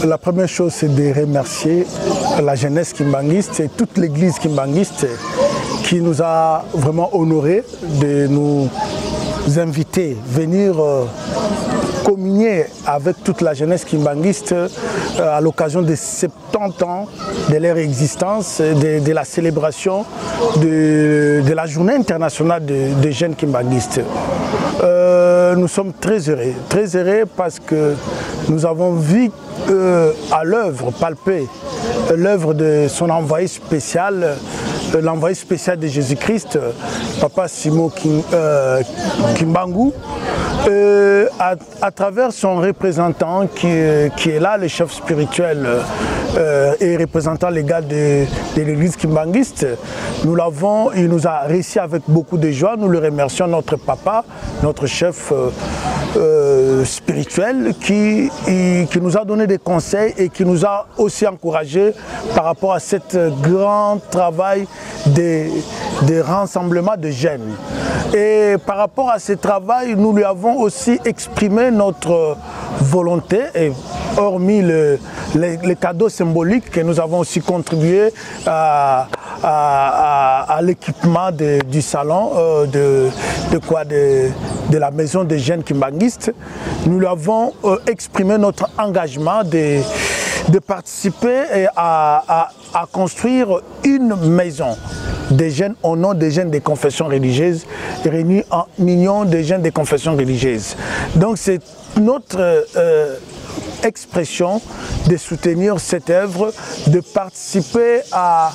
La première chose, c'est de remercier la jeunesse kimbanguiste et toute l'église kimbanguiste qui nous a vraiment honorés de nous inviter, venir communier avec toute la jeunesse kimbanguiste à l'occasion des 70 ans de leur existence, de la célébration de la journée internationale des jeunes kimbanguistes. Nous sommes très heureux parce que nous avons vu à l'œuvre, palper l'œuvre de son envoyé spécial, l'envoyé spécial de Jésus-Christ, Papa Simo Kimbangu, À travers son représentant qui est là, le chef spirituel et représentant légal de l'église kimbanguiste, il nous a réussi avec beaucoup de joie. Nous le remercions, notre papa, notre chef spirituel qui nous a donné des conseils et qui nous a aussi encouragés par rapport à ce grand travail de rassemblement de jeunes. Et par rapport à ce travail, nous lui avons aussi exprimé notre volonté, et hormis les cadeaux symboliques que nous avons aussi contribué à l'équipement du salon de la maison des jeunes kimbanguistes, nous lui avons exprimé notre engagement de participer à construire une maison des jeunes au nom des jeunes des confessions religieuses, réunis en union des jeunes des confessions religieuses. Donc c'est notre expression de soutenir cette œuvre, de participer à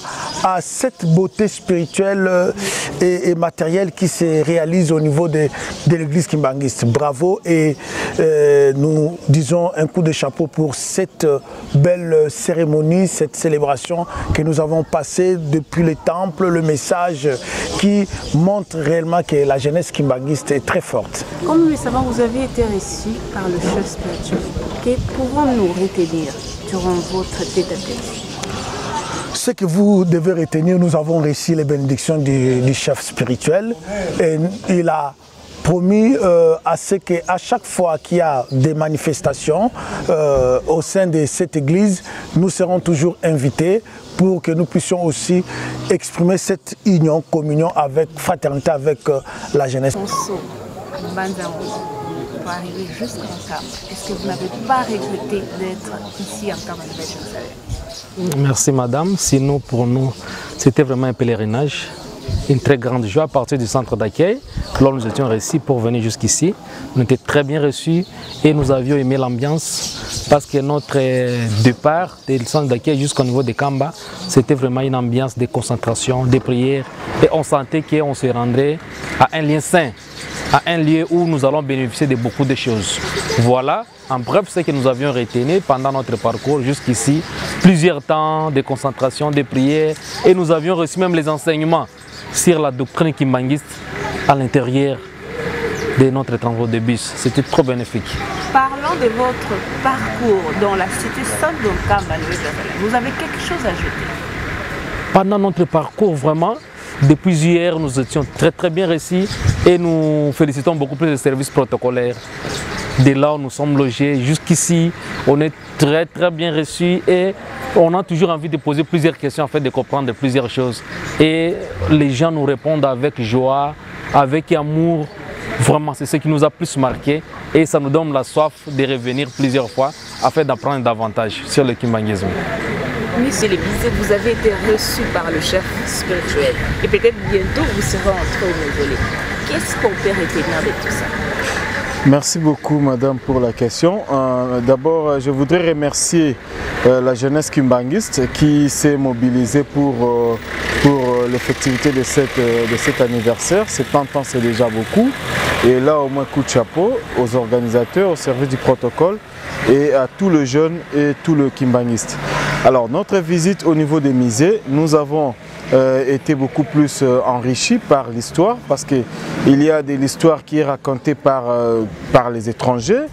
cette beauté spirituelle et matérielle qui se réalise au niveau de l'église kimbanguiste. Bravo, et nous disons un coup de chapeau pour cette belle cérémonie, cette célébration que nous avons passée depuis le temple, le message qui montre réellement que la jeunesse kimbanguiste est très forte. Comme nous le savons, vous avez été reçu par le chef spirituel. Que pouvons-nous retenir durant votre tête-à-tête? Ce que vous devez retenir, nous avons reçu les bénédictions du chef spirituel et il a promis à ce qu'à chaque fois qu'il y a des manifestations au sein de cette église, nous serons toujours invités pour que nous puissions aussi exprimer cette union, communion avec fraternité avec la jeunesse. Pour arriver jusqu'en Cap, est-ce que vous n'avez pas regretté d'être ici en Cap de Jérusalem? Merci madame, sinon pour nous c'était vraiment un pèlerinage, une très grande joie à partir du centre d'accueil. Là nous étions reçus pour venir jusqu'ici, nous étions très bien reçus et nous avions aimé l'ambiance parce que notre départ du centre d'accueil jusqu'au niveau de Kamba, c'était vraiment une ambiance de concentration, de prière et on sentait qu'on se rendrait à un lien saint, à un lieu où nous allons bénéficier de beaucoup de choses. Voilà, en bref, ce que nous avions retenu pendant notre parcours jusqu'ici, plusieurs temps de concentration, de prière, et nous avions reçu même les enseignements sur la doctrine kimbanguiste à l'intérieur de notre transport de bus. C'était trop bénéfique. Parlons de votre parcours dans la cité sainte de Kamba. Vous avez quelque chose à ajouter? Pendant notre parcours, vraiment, depuis hier, nous étions très bien reçus et nous félicitons beaucoup plus les services protocolaires. De là où nous sommes logés jusqu'ici, on est très bien reçus et on a toujours envie de poser plusieurs questions afin de comprendre plusieurs choses. Et les gens nous répondent avec joie, avec amour. Vraiment, c'est ce qui nous a plus marqué et ça nous donne la soif de revenir plusieurs fois afin d'apprendre davantage sur le kimbanguisme. Monsieur le Bizet, vous avez été reçu par le chef spirituel et peut-être bientôt vous serez en train de voler. Qu'est-ce qu'on peut retenir de tout ça? Merci beaucoup madame pour la question. D'abord, je voudrais remercier la jeunesse kimbanguiste qui s'est mobilisée pour l'effectivité de cet anniversaire. 70 ans, c'est déjà beaucoup. Et là, au moins, coup de chapeau aux organisateurs, au service du protocole et à tous les jeunes et tout le kimbanguiste. Alors, notre visite au niveau des musées, nous avons été beaucoup plus enrichi par l'histoire parce qu'il y a de l'histoire qui est racontée par les étrangers,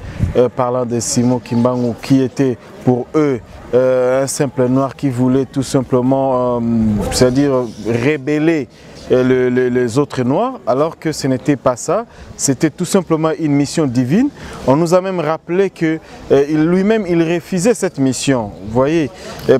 parlant de Simon Kimbangu qui était pour eux un simple noir qui voulait tout simplement, c'est-à-dire rébeller les autres noirs, alors que ce n'était pas ça, c'était tout simplement une mission divine. On nous a même rappelé que lui-même il refusait cette mission, vous voyez,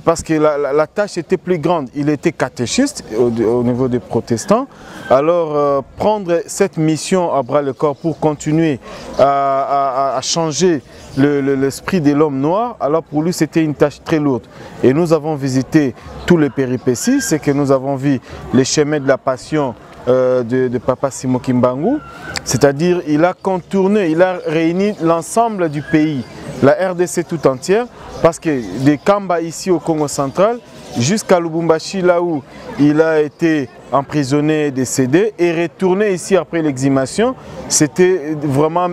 parce que la tâche était plus grande. Il était catéchiste au niveau des protestants, alors prendre cette mission à bras le corps pour continuer à changer l'esprit de l'homme noir, alors pour lui c'était une tâche très lourde. Et nous avons visité tous les péripéties, c'est que nous avons vu les chemins de la passion de Papa Simon Kimbangu, c'est-à-dire il a contourné, il a réuni l'ensemble du pays, la RDC tout entière, parce que des Kamba ici au Congo central, jusqu'à Lubumbashi, là où il a été emprisonné et décédé, et retourné ici après l'exhumation. C'était vraiment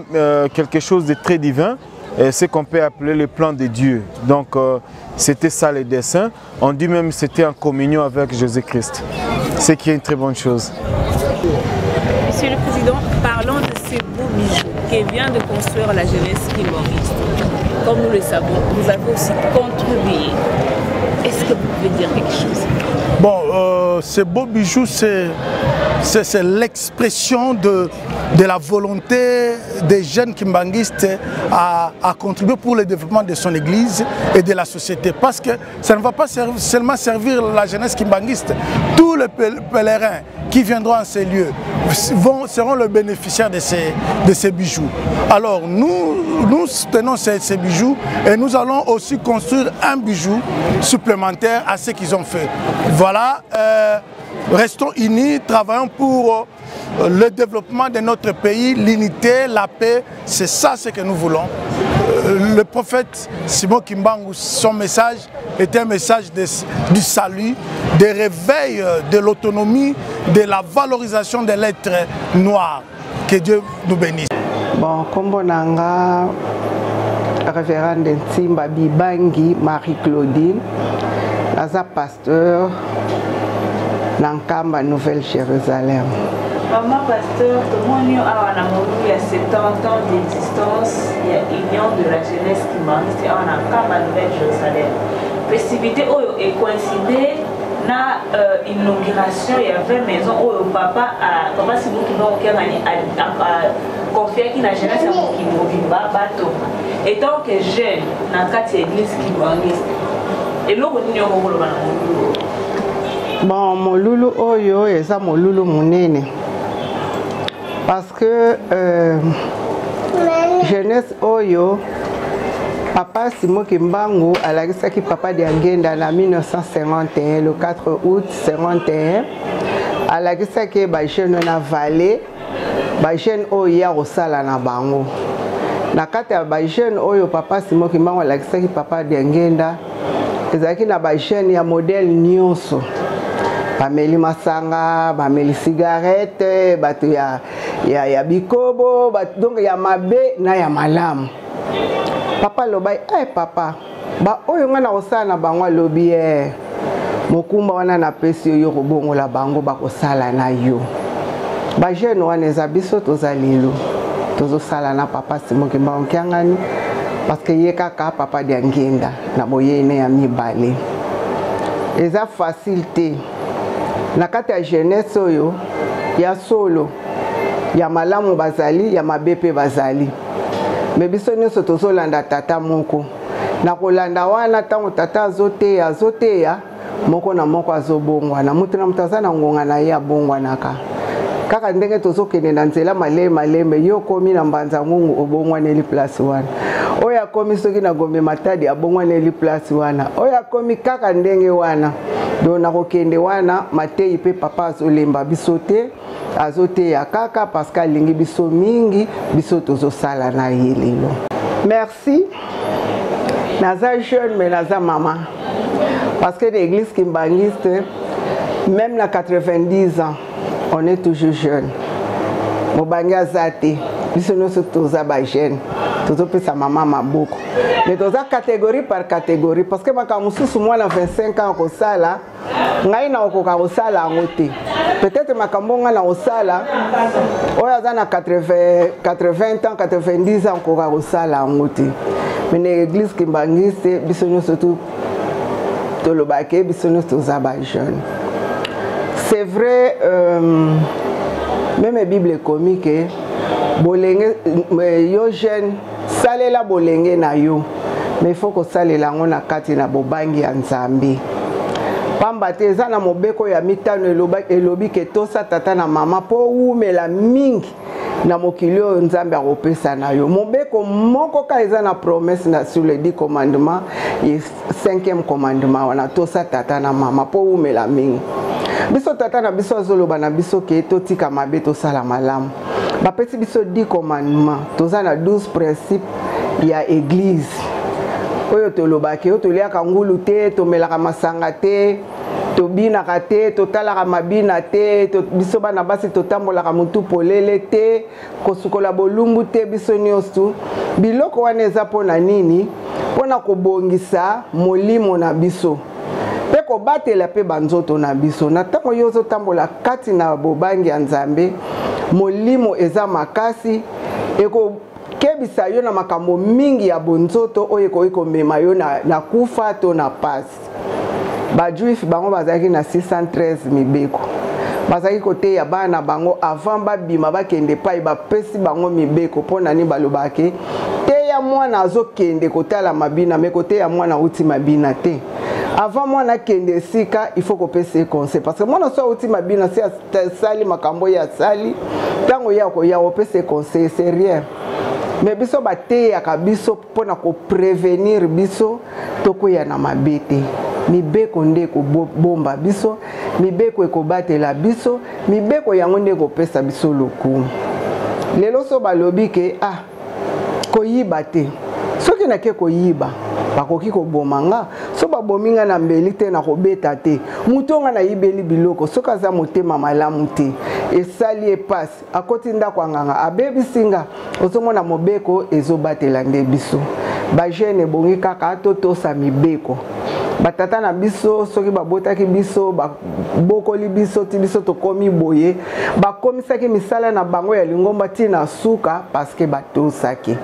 quelque chose de très divin, ce qu'on peut appeler le plan de Dieu. Donc c'était ça le dessin. On dit même que c'était en communion avec Jésus-Christ, ce qui est une très bonne chose. Monsieur le Président, parlons de ces beaux bijoux que vient de construire la jeunesse kimbanguiste. Comme nous le savons, vous avez aussi contribué. Est-ce que vous pouvez dire quelque chose? Bon, ces beaux bijoux, c'est l'expression de la volonté des jeunes kimbanguistes à contribuer pour le développement de son église et de la société. Parce que ça ne va pas seulement servir la jeunesse kimbanguiste. Tous les pèlerins qui viendront en ces lieux seront le bénéficiaire de ces bijoux. Alors nous tenons ces bijoux et nous allons aussi construire un bijou supplémentaire à ce qu'ils ont fait. Voilà, restons unis, travaillons pour le développement de notre pays, l'unité, la paix, c'est ça ce que nous voulons. Le prophète Simon Kimbangu, son message était un message du salut, de réveil de l'autonomie, de la valorisation de l'être noir. Que Dieu nous bénisse. Bon, comme on a révérende Ntimba Bibangi Marie-Claudine, naza pasteur Nankamba Nouvelle-Jérusalem. Maman pasteur, tout le monde il y a 70 ans d'existence, il y a union de la jeunesse qui manque, c'est en Nankamba Nouvelle-Jérusalem. Festivité est coïncidée na inauguration, il y avait une maison où papa si vous qui a confié qui la jeunesse qui m'a bateau. Et tant que jeune, dans quatre églises qui m'ont et l'eau bon, mon loulou oyo et ça mon loulou munene parce que jeunesse oyo papa Simon Kimbangu alagisaki papa Diangenda en 1951 le 4 août 51 alagisaki ba jeune na vallée ba jeune oyo ya kosala na bango na kati ya ba jeune oyo papa Simon Kimbangu alagisaki papa Diangenda ezalaki na ba jeune ya modèle nyonso bameli masanga, bameli cigarette, bato ya bikobo, donc ya mabe na ya malamu. Papa lobai, papa, ba oyo nga na kosala na bango alobi mokumba wana na pesi yo kobongola bango bakosala na yo. Ba jeune wana eza biso tozalelo, tozosala na papa Simon Kimbangu Kiangani parce que ye kaka papa Diangenda na boyene ya mibale. Eza facilité. Na kati ya jeunesse oyo ya solo ya malamu bazali ya mabepe bazali me biso nyonso tozolanda tata moko na kolanda wana tango tata azoteya moko na moko azobongwa na mutu na mutaza na ngonga na ye abongwanaka kaka ndenge tozokende na nzela malembe yo komi na mbanza mungu obongwaneli place wana oya komi soki na Gombe Matadi abongwaneli place wana oya komi kaka ndenge wana do na kokende wana matei pe papa azolemba biso te azoteya kaka parce que alingi biso mingi biso tozosala na ye lelo. Merci. Naza jeune mais naza maman parce que l'église kimbanguiste même na 90 ans on est toujours jeune. Mobangi azate biso nyonso toza ba jeune tozopesa maman maboko mais toza catégorie par catégorie parce que makambo mosusu mwana 25 ans kosala ngai na okoka kosala yango te peut-être makambo nga na kosala oyo aza na 80 ans 90 ans okoka kosala yango te mais na église kimbangiste biso nyonso tolobake biso nyonso toza ba jeune. C'est vrai, même la Bible comique, bolenge yo jeune salela bolenge na yo mais il faut que salela ngo na kati na bobangi ya Nzambe pamba te eza na mobeko ya mitano elobi ke tosa tata na mama po umela mingi na mokili oyo Nzambe akopesa na yo mobeko moko ka eza na promesse na sur les 10 commandements et 5e commandement wana tosa tata na mama po umela mingi biso tata na biso azoloba na biso ke totika mabe tosala malamu bapesi biso 10 commandements toza na 12 principes ya église oyo tolobaki oyo toliaka ngulu te tomelaka masanga te tobinaka te totalaka mabina te biso bana basi totambolaka mutu polele te kosukola bolumbu te biso nyonso biloko wana eza mpona nini mpona kobongisa molimo na biso mpe kobatela mpe banzoto na biso na ntango yo ozotambola kati na bobangi ya Nzambe molimo eza makasi ekokebisa yo na makambo mingi ya bonzoto oyo ekoki komema yo na kufa to na pasi. Bajuif bango bazalaki na 613 mibeko bazalaki koteya bana bango avant babima bakende pai bapesi bango mibeko mpona nini balobaki teya mwana azokende kotala mabina me koteya mwana uti mabina te. Avant mwana kende sika il faut kopesa conseil parce que mwana so uti mabina si sali makambo ya sali tango yako ya opesa conseil c'est rien. Mais biso bateyaka biso mpona koprévenir biso tokoya na mabete mibeko nde ekobomba biso mibeko ekobatela biso mibeko yango nde ekopesa biso lokumu. Lelo so balobi ke koyiba te soki nake koyiba bakoki koboma nga so babomi nga na mbeli te na kobeta te mutu nga na yibeli biloko soki aza motema malamu te esali epasi akoti ndako ya nganga abebisi nga ozomona mobeko ezobatela nde biso bajene ebongi kaka totosa mibeko batata na biso soki babotaki biso babokoli biso ti biso tokomi boye bakomisaki misala na bango ya lingomba tina suka paske batosaki.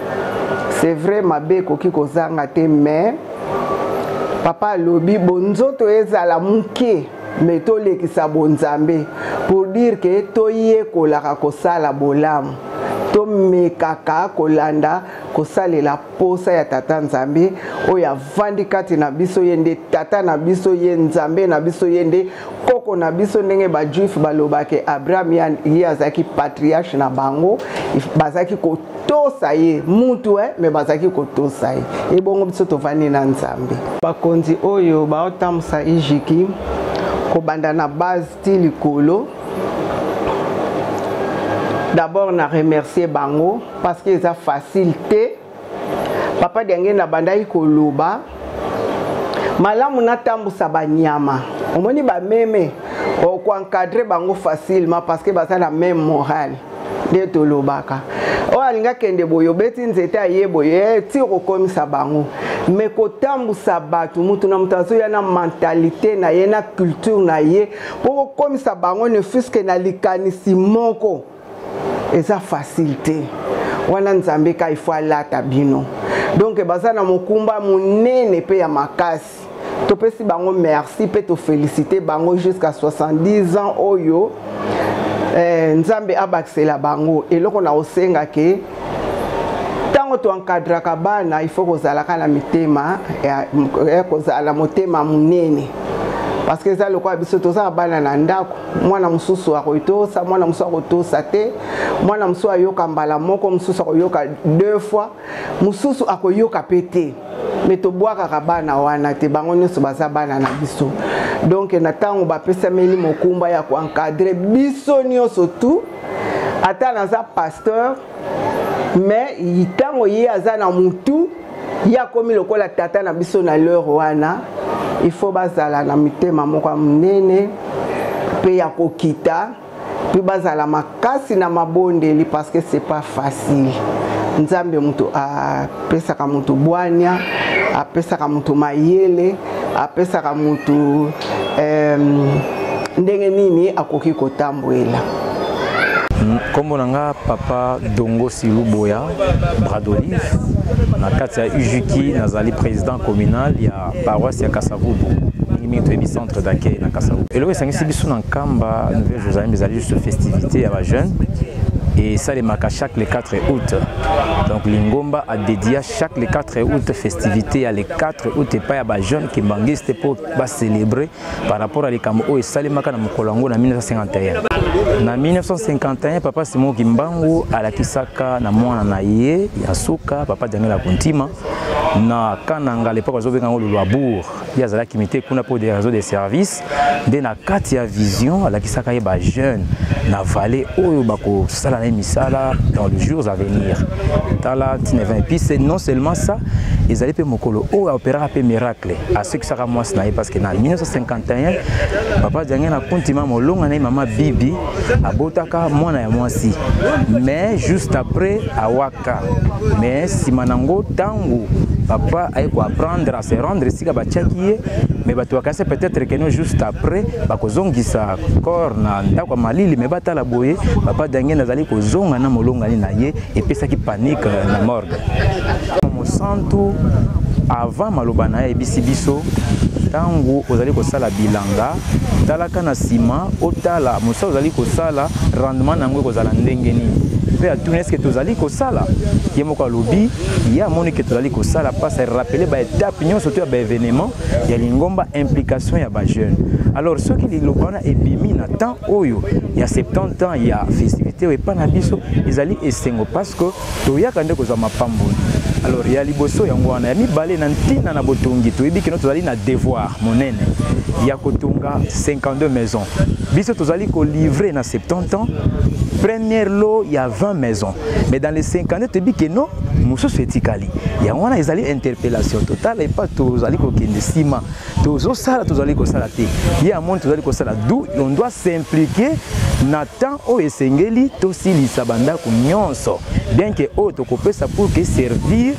C'est vrai mabe ekoki kozanga te mais papa alobi bonzoto ezala muke mais tolekisa bonzambe pour dire que toyekolaka kosala bolamu tomekaka kolanda kosalela posa ya tata Nzambe oyo avandi kati na biso yende tata na biso ye Nzambe na biso yende koko na biso ndenge bajuif balobake Abraham ye azaki patriarche na bango bazaki kotosa ye mutu me bazaki kotosa ye ebongo biso tovandi na Nzambe. Bakonzi oyo baotambusa ijiki kobanda na base ti likolo. D'abord, na remercier bango parce que c'est facilité. Papa Diange na bandai koloba. Malamu na tambu sabanyama. Omoni ba meme o ko encadrer bango facilement parce que baza la même morale. De tolobaka. O alinga kende boyo beti nzete ayeboye ti okomisa bango. Mais ko tambu sabatu mutu na mutazo ya na mentalité na ye na culture na ye po komisa bango ne fusque na likanisi moko. Eza facilité wana Nzambe ka ifo alata bino donc baza na mokumba munene pe ya makasi topesi bango merci pe to féliciter bango jusqu'à 70 ans oyo Nzambe abaksela bango eloko na osenga ke tango to encadraka bana il faut kozalaka na mitema ya kozala motema munene. Parce que ça le quoi biso toza bana na ndako mwana mususu akoitosa mwana mususu akotosa te mwana mususu ayoka mbala moko mususu akoyoka 2 fois mususu akoyoka pete mais to bwaka bana wana te bango nyonso baza bana na biso donc na tango bapesa meli mokumba ya ko encadrer biso nyonso tout ata naza pasteur mais yitango ye aza na mutu ya komi lokola tata na biso na leur wana. Il faut bazala na mitema moko munene pe ya kokita pe bazala makasi na mabondeli parce que c'est pas facile. Nzambe mutu a pesa ka mutu bwanya a pesa ka mutu mayele a pesa ka mutu ndenge nini akoki kotambwela. Comme on a papa Dongo Siluboya Bradolive na kati ya Ujuki nazali président communal ya paroisse ya Kasavubu mingi centre d'accueil na Kasavubu. Eloko esangisi biso na Nkamba Nouvelle Jérusalem ezali juste festivité ya ba jeunes et ça les marque chaque le 4 août. Donc Lingomba a dédié chaque le 4 août festivité à le 4 août et pas à ba jeunes qui bangistes pour célébrer par rapport à les Kamo et Salimaka na Mokolango na 1951. Na 1951 papa Simon Kimbangu à la Kisaka na mwana na ye Yasuka papa Daniel Akuntima na kananga l'époque ozobenga ngo Lwabour ya zala kimité kuna pour des réseaux de services de na kati ya vision ala kisaka ye ba jeune na vallée oyo bako sala na misala dans les jours à venir tala tineva et puis c'est non seulement ça ils allaient pe mokolo o opéra pe miracle à ce que ça moi c'est parce que en 1951 papa Diange na kontima molonga na mama Bibi abotaka mwana ya mwasi mais juste après awaka mais simanango tango papa a apprendre à se rendre ici à Bachakie mais bato akase peut-être que non juste après bakozongisa corps na ndako malili mais batala boye papa Diange nazali kozonga na molonga ni na ye et puis ça qui panique na morgue mon santo avant malobana et bisibiso tango ozali kosala bilanga talaka na sima otala mosa ozali kosala rendement nango kozala ndenge nini pe atuni est-ce que tozali kosala ye moko alobi ya moni que tozali kosala pas ça rappeler ba étape nyonso surtout ba événement ya lingomba implication ya ba jeune alors ceux qui lilobana ebimi na temps oyo ya 70 ans ya festivité et pas na biso ezali esengo parce que toyaka nde kozama pamboni alors ya liboso yango wana ya mibale na ntina na botongi toyebi que tozali na devoir monene ya kotonga 52 maisons biso tozali ko livrer na 70 ans première lot il y a 20 maisons mais dans les 50 tu dis que non muso etikali ya wana ezali interpellation totale et pas tozali ko kende sima tozo sala tozali ko sala te ya monde tozali ko sala d'où on doit s'impliquer na temps o esengeli to silisa banda ku nyonso bien que o to kopesa pour que servir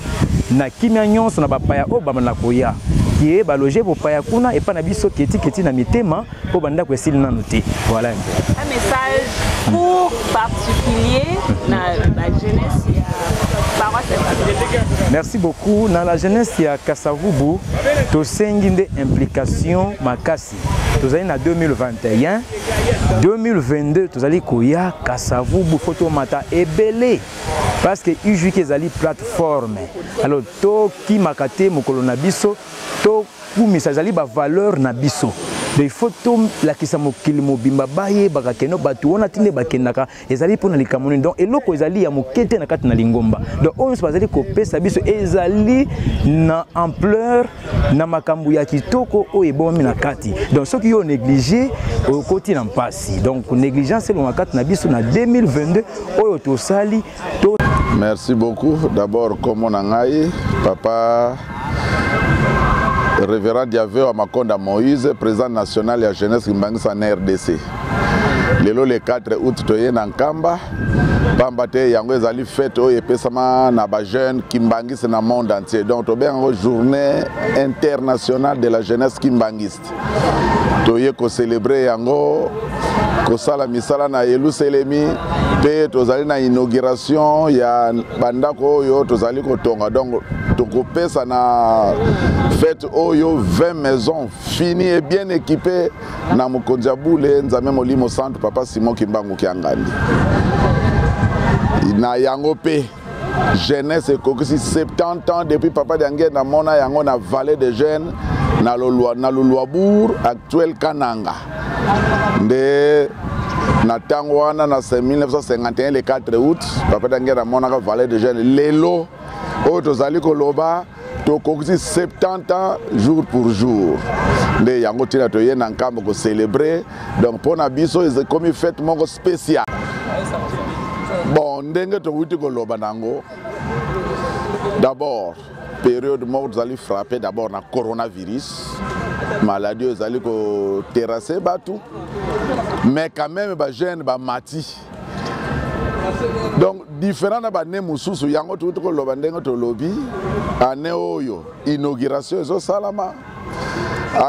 na kimia nyonso na bapaya o bamana koya qui est loger pour paya kuna et pas na biso keti na mitema po banda ko esili nanu te voilà un message pour particulier na la jeunesse ya paroisse. Merci beaucoup. Dans la jeunesse ya Kasavubu to senginde implication makasi tozali na 2021 2022 tozali koya Kasavubu photo mata ebele parce que UJK ezali plateforme alors to ki makate mokolo na biso to kumisa ezali ba valeur na biso de photo la kisa mokili mobimba baye bakakeno batu wana tinde bakendaka ezali pona likamoni donc eloko ezali ya mokete na kati na lingomba donc on se bazali kopesa biso ezali na ampleur na makambu ya kitoko o ebomi na kati donc ceux qui ont négligé au côté na mpasi donc négligence le makati na biso na 2022 oyo to sali to. Merci beaucoup d'abord comme on a papa Révérend Diaveo Amakonda Moïse, président national de la jeunesse Kimbangis en RDC. Le 4 août, toye Nankamba, Pambate Yango ezali fête oyo epesama na ba jeune Kimbangis na monde entier. Donc to bien journée internationale de la jeunesse kimbangiste. Toye ko célébrer yango kosala misala na Yeluselemi pe tozali na inauguration ya bandako oyo tozali kotonga donc tokopesa na fête oyo 20 maisons finies et bien équipées na Mokondiabule Nzambe Molimo Centre Papa Simon Kimbangu Kiangandi na yango pe jeunesse ekokisi 70 ans depuis Papa Diange na mona yango na vallée des jeunes na Lwabour actuel Kananga de na tango wana na 1951 le 4 août Papa Diange na mona vallée des jeunes lelo oyo tozali koloba tokokisi 70 ans jour pour jour nde yango tina toye na nkambo ko célébrer donc pona biso c'est comme une fête moko spéciale bon ndenge tokuti koloba nango d'abord période moko tozali frappé d'abord na coronavirus maladie ezali ko terrasser batou mais quand même ba jeune ba mati donc différent na ba ne mususu yango tuti ko loba ndenge to lobi ane oyo inauguration ezo salama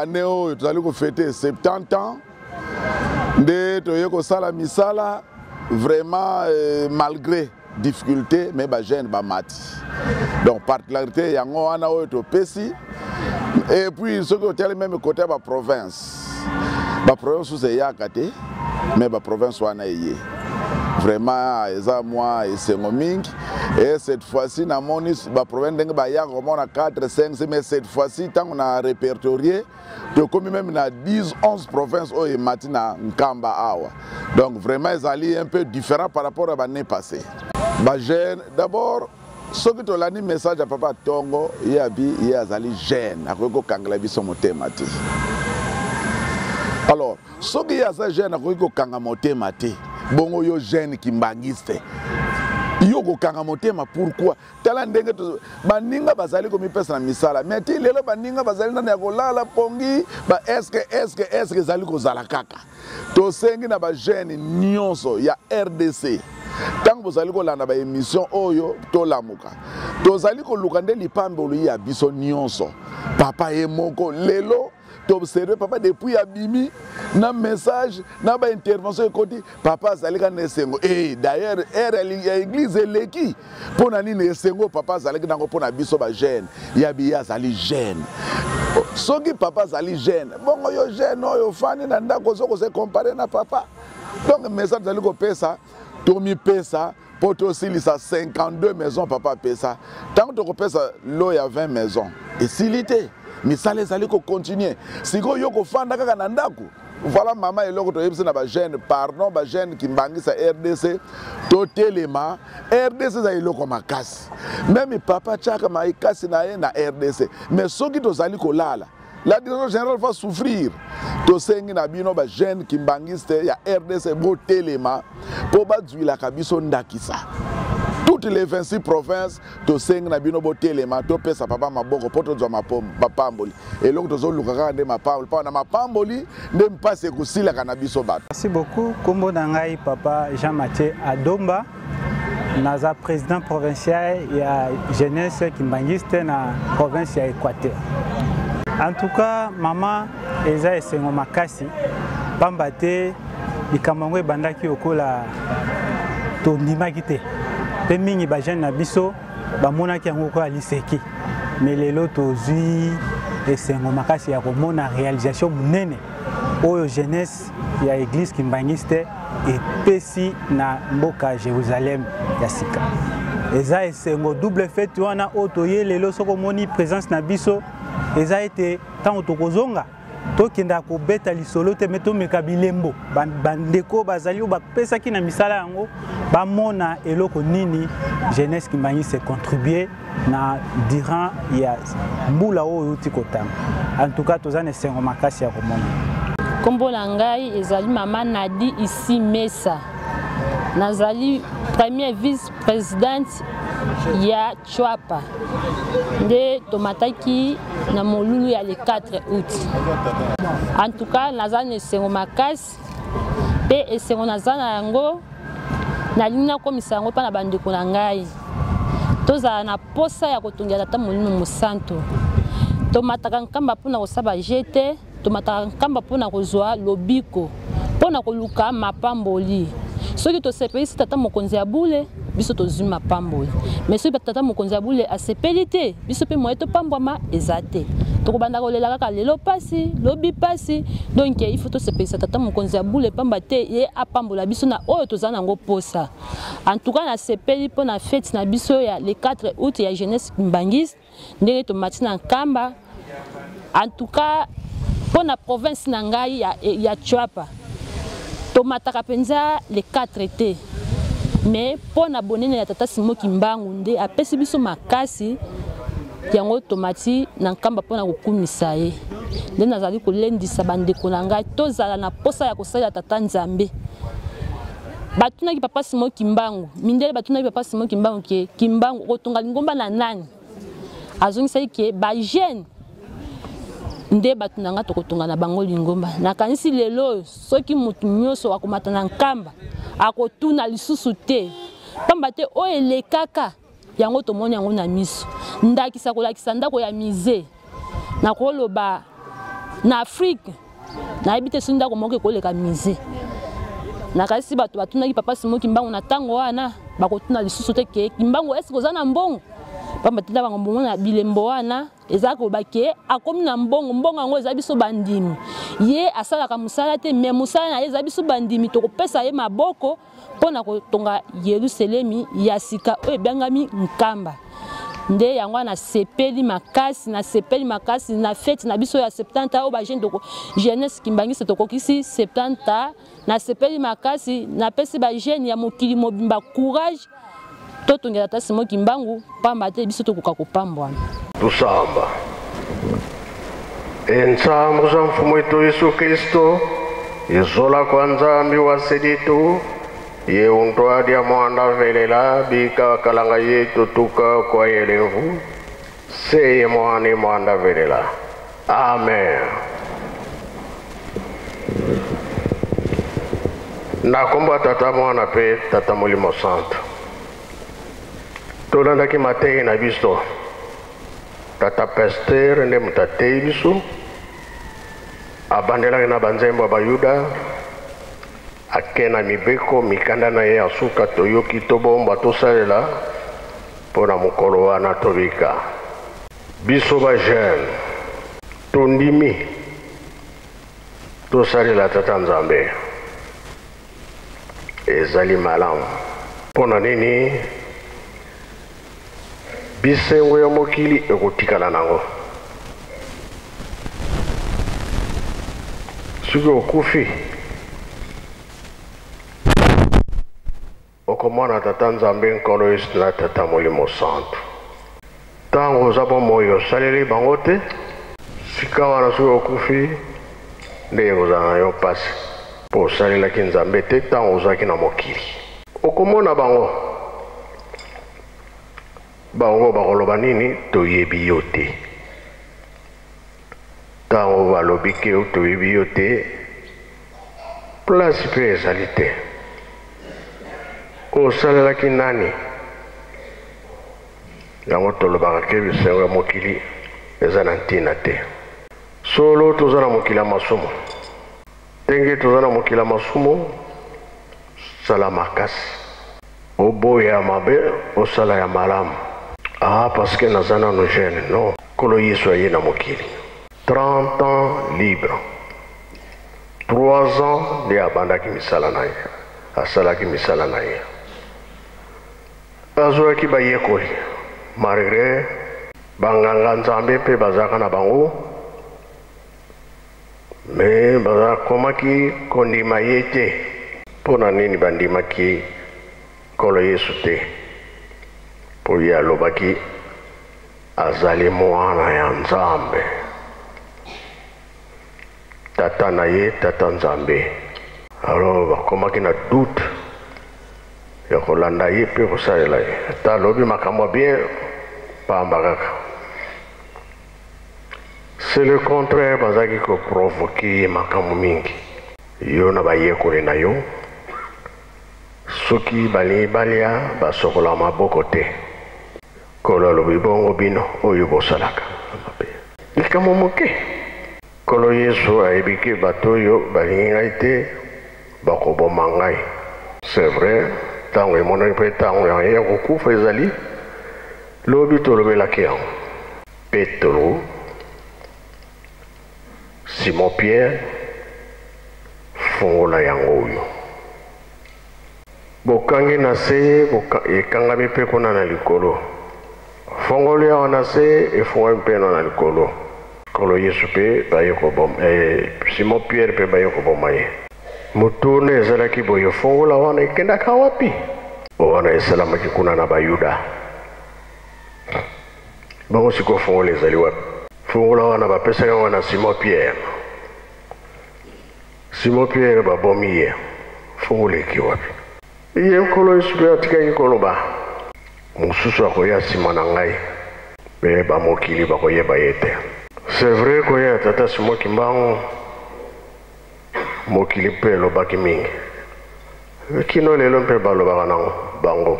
ane oyo tozali ko fêter 70 ans de toye ko sala misala vraiment malgré difficulté mais ba jeune ba mati donc particularité yango wana oyo to pesi et puis ce que tel même côté ba province sous yakate mais ba province wana yé vraiment eza moi et mingi et cette fois-ci na monis ba province ndenge ba ya na 4 5 mais cette fois-ci tant on a répertorié to comme même na 10 11 provinces au matina nkamba awa donc vraiment ezali un peu différent par rapport à l'année passée ba jeune d'abord soki tolandi message ya papa Tongo ye abi ye azali jeune akoki kokangela biso motema te. Alors soki ye aza jeune akoki kokanga motema te bongo yo jeune kimbangiste yo kokanga motema pourquoi tala ndenge baninga bazali komipesa na misala mais ti lelo baninga bazali nani ya kolala pongi ba eske ezali kozala kaka tosengi na ba jeune nyonso ya RDC tango bozali kolanda ba émission oyo tolamuka tozali koluka nde lipambolo ya biso nyonso papa ye moko lelo t'observer papa depuis abimi na message na ba intervention ekoti papa azali ka nesengo d'ailleurs l'église eleki pona nini esengo papa azali nango pona biso ba jeune ya biya azali jeune soki papa azali jeune bongo yo jeune oyo fani na ndako zoko se comparer na papa donc message azali ko pesa tomi pesa poto silisa 52 maisons papa pesa tant to ko pesa lo ya 20 maisons et silité misala ezali ko continuer siko yo ko fanda kaka na ndako voilà mama eloko to yebisa na ba jeune pardon ba jeune ki mbangisa RDC to telema RDC za eloko makasi même papa chaka maikasi na ye na RDC mais soki to zali ko lala la direction générale va souffrir to sengi na bino ba jeune ki mbangiste ya RDC bo telema po ba dwila kabiso ndakisa toutes les 26 provinces to sengi na bino bo telema to pesa papa maboko poto zwa mapamboli et loko to zo lukaka nde mapamboli pa na mapamboli nde mpase kusila kana biso bato. Merci beaucoup. Kombo na ngai papa Jean-Mathieu Adomba naza président provincial ya jeunesse kimbangiste na province ya Équateur. En tout cas maman eza esengo makasi pamba te likambo ebandaki okola to ndimaki te pe mingi ba jeune na biso bamonaki yango ko aliseki mais lelo tozwi esengo makasi ya komona réalisation munene oyo jeunesse ya église kimbangiste epesi na mboka Jérusalem ya sika eza esengo double fête wana otoye lelo soko moni présence na biso eza ete tango tokozonga tokenda kobeta lisolo te meto mekabilembo bandeko bazali bapesaki na misala yango bamona eloko nini jeunesse kimbangiste contribuer na durant ya mbula oyo uti kotanga. En tout cas tozana esengo makasi ya komona. Kombo na ngai ezali mama Nadi ici Mesa nazali premier vice-présidente ya Chwapa nde tomataki na molulu ya le 4 août. En tout cas nazana esengo makasi pe esengo nazana yango nalingi nakomisa yango mpa na bandeko na ngai tozala na posa ya kotongela tata molimo mosantu tomataka nkamba mpona kosaba jete tomataka nkamba mpona kozwa lobiko mpona koluka mapamboli soki tosepelisi tata mokonzi ya bule biso tozwi mapamboli mais soki tata mokonzi ya bule asepeli te biso mpe moye topambwama eza te tokobanda kolela kaka lelo pasi lobi pasi donc il faut tosepelisa tata mokonzi ya bule pamba te ye apambola biso na oyo tozala nango posa. En tout cas nasepeli mpo na fete na biso ya le 4 août ya jeunesse kimbangiste ndenge tomati na nkamba. En tout cas pour la province na ngai ya Chwapa tomataka penza le 4 te mais pour na bonene ya tata Simo Kimbangu nde apesi biso makasi yango tomati na nkamba pona kokumisa ye nde nazali kolendisa bandeko na ngai tozala na posa ya kosala tata Nzambe. Batunaki papa Simo Kimbangu mindele batunaki papa Simo Kimbangu ke Kimbangu kotonga lingomba na nani azongisa ke ba jeune nde batu nanga tokotonga na bango lingomba nakanisi lelo soki mutu nyonso akomata na nkamba akotuna lisusu te pamba te oyo elekaka yango tomoni yango na miso ndakisa kolakisa ndako ya musée na koloba na Afrique nayebi te so ndako moko ekoleka musée nakanisi bato batunaki papa Simo Kimbangu na ntango wana bakotuna lisusu te ke Kimbangu esi koza na mbongo pamba te bango mbongo na bilembo wana eza ko bake akomi na mbongo yango eza biso bandimi ye asalaka musala te mais musala na eza biso bandimi tokopesa ye maboko mpona kotonga Yerusalemi ya sika oyo ebengami nkamba nde yango na sepeli makasi na fete na biso ya 70 oyo ba jeunesse kimbangiste tokokisi 70 na sepeli makasi na pesi ba jeune ya mokili mobimba courage totongela tata Simon Kimbangu pamba te biso tokoka kopambwana. Tusamba ensambu za mfumu wetu Yesu Kristo izola kwa nzambi wa seditu ye untwadi ya mwanda velela bika kalanga yetu tuka kwa yelevu seye mwani mwanda velela. Amen. Nakomba tata mwana pe tata Molimo Santo tolandaki matei na biso tata Pasteur nde mutatei biso abandelaki na banzembo ya bayuda ake na mibeko mikanda na ye asuka toyoki tobomba tosalela mpo na mokolo wana tobika biso bajeune tondimi tosalela tata Nzambe ezali malamu mpo na nini bisengo ya mokili ekotikala nango soki okufi okomona tata Nzambe nkolo Yesu na tata Molimo Santo ntango oza bomoi osaleli bango te sika wana soki okufi nde ekozala na yo mpasi mpo osalelaki Nzambe te ntango ozalaki na mokili okomona bango bakoloba nini toyebi yo te ntango balobi ke toyebi yo te place mpe ezali te osalelaki nani yango tolobaka ke bisengo ya mokili eza na ntina te solo toza na mokili ya masumu ndenge toza na mokili ya masumu sala makasi oboya mabe osala ya malamu parce que naza nano jeune non kolo Yesu aye na mokili 30 ans libre 3 ans nde abandaki misala na ye asalaki misala na ye azwaki bayekoli malgré banganga Nzambe mpe bazalaka na bango me bakomaki kondima ye te mpo na nini bandimaki kolo Yesu te mpo ye alobaki azali mwana ya Nzambe tata na ye tata Nzambe alors bakomaki na doute ya kolanda ye mpe kosalela ye ata alobi makambo bien pamba kaka c'est le contraire bazalaki koprovoke ye makambo mingi yo na bayekoli na yo soki balingi balia basokola maboko te kolo alobi bongo bino oyo bosalaka likambo moke kolo Yesu ayebi ke bato oyo balingi ngai te bakoboma ngai c'est vrai ntango emonaki mpe ntango ya kokufa ezali lobi tolobelaki yango Petro Simon Pierre fungola yango oyo bokangi na se ekangami mpe kuna na likolo fongoli awa na se efungwami mpe na likolo kolo Yesu mpe baye koboma Simon Pierre mpe baye koboma ye motuna ezalaki boye fongola wana ekendaka wapi wana esalamaki kuna na bayuda bango siko fongola ezali wapi fongola wana bapesaki yango na Simon Pierre babomi ye fongola eki wapi ye nkolo Yesu mpe atikaki koloba mosusu akoya nsima na ngai me bamokili bakoyeba ye te c'est vrai koya tata Simon Kimbangu mokili mpe elobaki mingi kino lelo mpe balobaka nango bango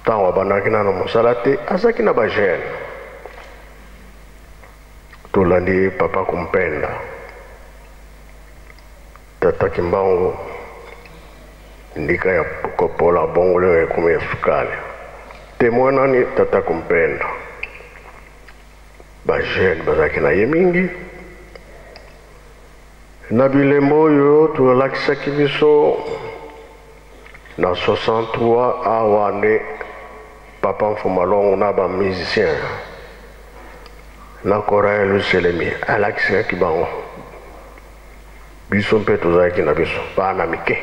ntango abandaki nano mosala te azalaki na bajeune tolandi papa Kumpenda tata Kimbangu ndika ya kopola bongolo ekomi ya sukali témoin nani tata Kumpenda bajeune bazalaki na ye mingi na bilembo oyo tolakisaki biso na 63 awa nde papa Mfumalongo na bamusicien na Korael Luselemi alakisaki bango biso mpe tozalaki na biso bana mike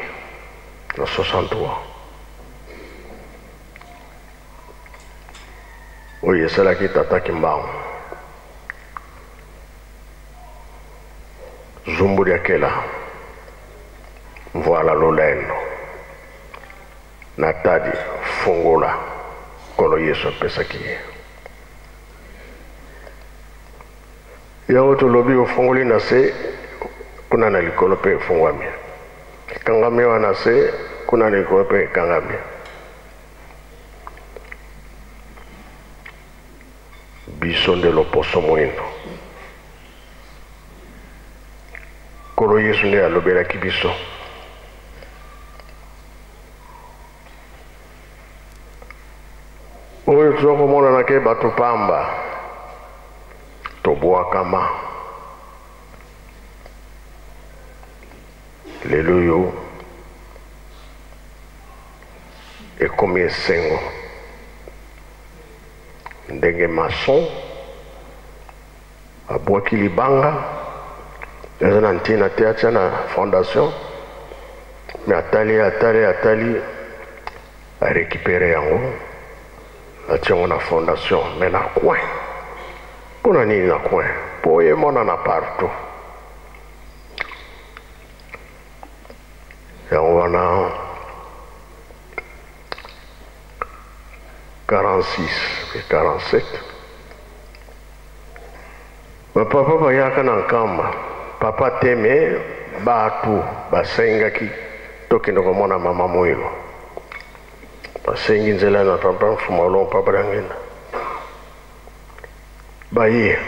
na 63 oyo esalaki tata Kimbangu Zumburi Akela Voilà Lolendo Natadi Fongola Kolo Yesu pesaki yango tolobi ofongoli na se kuna na likolo pe fongwami kangami wana se kuna na likolo pe kangami biso nde loposo moyindo kolo Yesu nde alobelaki biso oyo tozokomona ke bato pamba tobwakama lelo oyo ekomi esengo ndenge mason abwaki libanga eza na ntina te atya na fondation me atali arekipere yango atia yango na fondation me na coin mpona nini na coin mpo emonana partout yango wana 46 et 47 bapapa bayaka na nkamba papa teme bato basengaki tokende komona mama Mwilo basengi nzela na papa Mfumalo papa Dangenda baye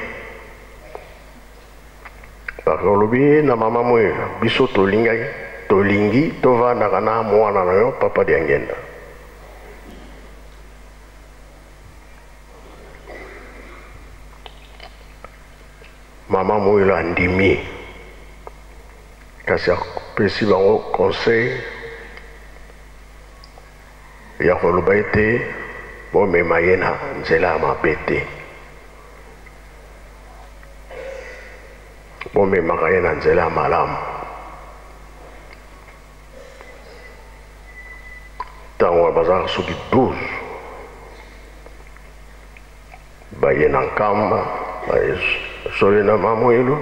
bakolobi na mama Mwilo biso tolingi tovandaka na mwana na yo papa Dangenda mama Mwilo andimi kasi apesi bango conseil ya koloba ete bomema ye na nzela ya mabe te bomemaka ye na nzela ya malamu ntango bazalaka soki 12 baye na nkamba basoli na mama Mwilo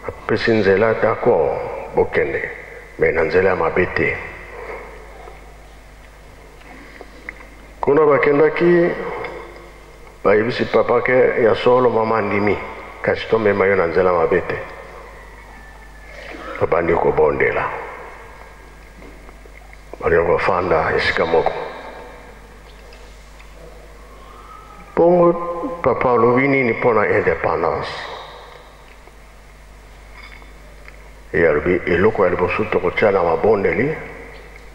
apesi nzela d'accord bokende me na nzela ya mabe te kuna bakendaki bayebisi papa ke ya solo mama andimi kasi tomema yo na nzela mabe te babandi kobondela bali kofanda esika moko bongo papa alobi nini mpona indépendance e alobi eloko ya liboso tokotia na mabondeli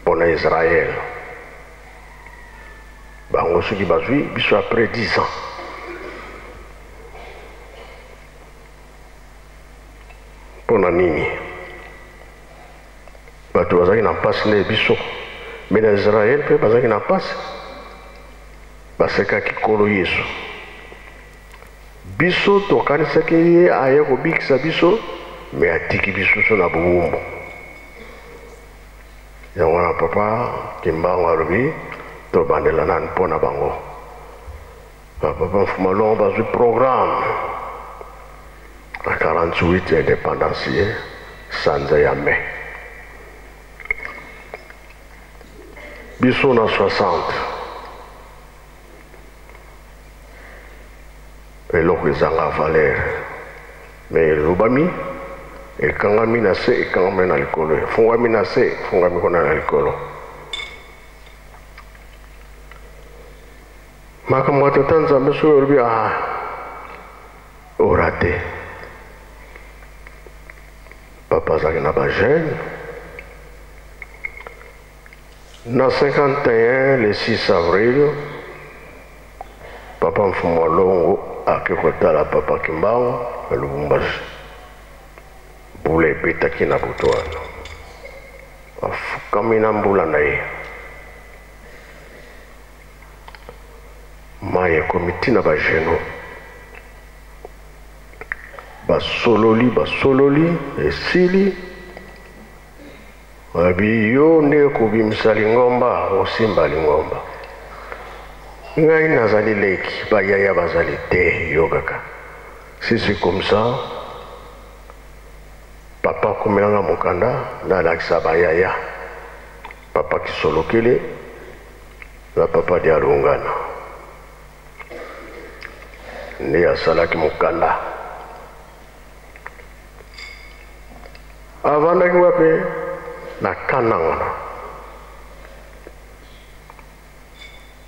mpona Israel bango soki bazwi biso après 10 ans mpona nini bato bazalaki na mpasi nde biso me na Israel mpe bazalaki na mpasi basekaki kolo Yesu biso tokanisaki ye aye kobikisa biso me atiki biso so na bowumbu yango na papa Kimbangu alobi tobandela nani mpona bango papa Mfumalo bazwi programme a 48 indépendance ye sanza ya mai biso na 60 eloko ezanga valeur me elobami ekangami na se ekangami na likolo efungwami na se efungwami kuna na likolo makambo ya tata Nzambe soki olobi orate papa azalaki na bajeune na 51 le 6 avril papa Mfumalo ake kotala papa Kimbangu na Lubumbashi mbula ebetaki na butu wana afukami na mbula na ye mai ekomi ntina bajeno basololi esili abi yo nde kobimisa lingomba osimba lingomba ngai nazali leki bayaya bazali te yo kaka. Si c'est comme ça, papa komelanga mokanda nalakisa bayaya papa kisolokele na papa dia lungana nde asalaki mokanda avandaki wapi na kananga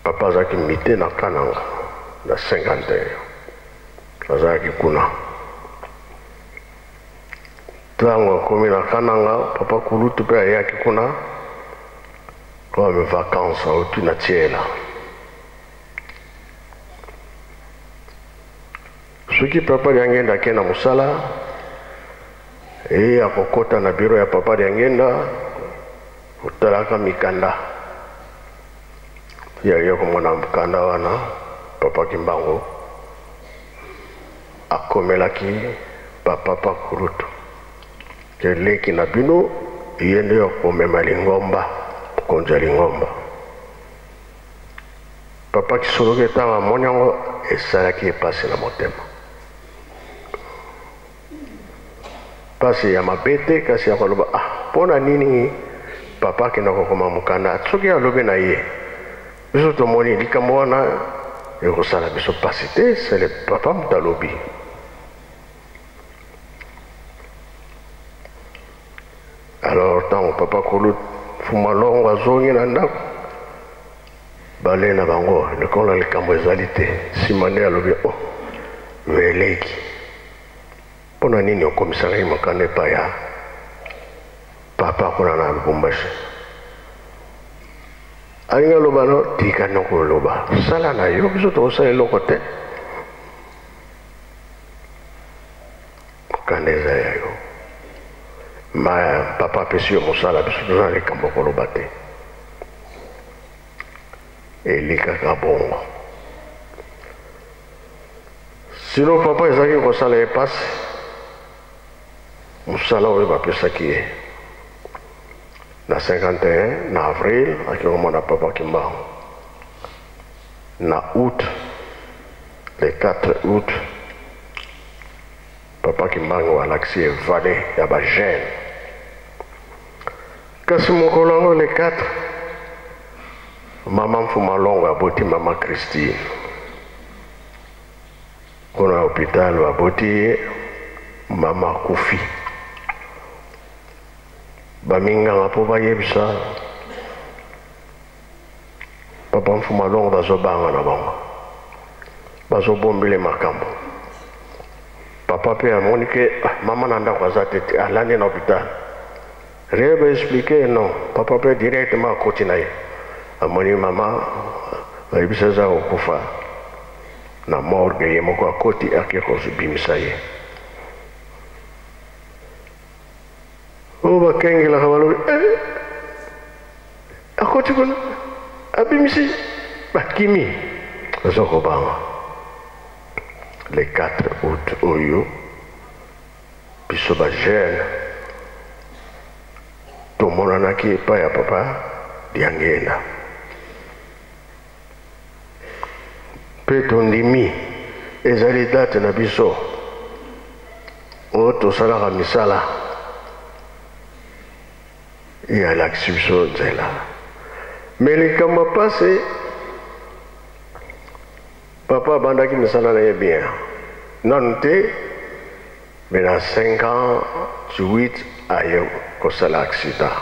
papa azalaki mite na kananga na 51 azalaki kuna ntango akomi na kananga papa kulutu mpe ayaki kuna comme vacances auti na tiela soki papa liangenda ake na mosala akokota na biro ya papa liangenda otalaka mikanda yaliya komona mokanda wana papa kimbango akomelaki papa pakulutu keleki na bino ye nde akomema lingomba konja lingomba papa kisoloki ntango amoni yango esalaki epasi na motema pasi ya mabe te kasi ya koloba mpona nini papa akenda kokoma mokanda soki alobi na ye biso tomoni likambo wana ekosala biso pasi te sele papa moto alobi alors ntango papa kulu fuma longo azongi na ndako bale na bango lekola likambo ezali te nsima nde alobi weleki mpona nini okomisaki mokanda epai ya papa kuna na lubumbashi alingi aloba no tika noko oloba sala na yo biso tokosala eloko te mokanda eza ya yo ma papa apesi yo mosala biso toza na likambo koloba te elikaka bongo sino papa ezalaki kosala ye pasi mosala oyo bapesaki ye na 51 na avril akikomona papa kimbango na août le 4 août papa kimbango alakisi evade ya bagene kasi mokolo yango le 4 mama mfuma longo aboti mama Christine kuna hopital baboti mama kufi baminganga mpo bayebisa papa mfuma longo bazobanga na bango bazobombele makambo papa mpe amoni ke mama na ndako aza te alandi na hopital rien baexplike non papa mpe directement akoti na ye amoni mama bayebisa aza kokufa na morgue ye moko akoti ake kozobimisa ye oyo bakengelaka balobi akoti kuna abimisi bakimi aza kobanga le 4 août oyo biso bagene tomonanaki epai ya papa liangenda mpe tondimi ezali date na biso oyo tosalaka misala eyalakisi biso nzela me likambo pasi papa abandaki misala na ye bien nanu te me na 5 ans 8 aye kosala accident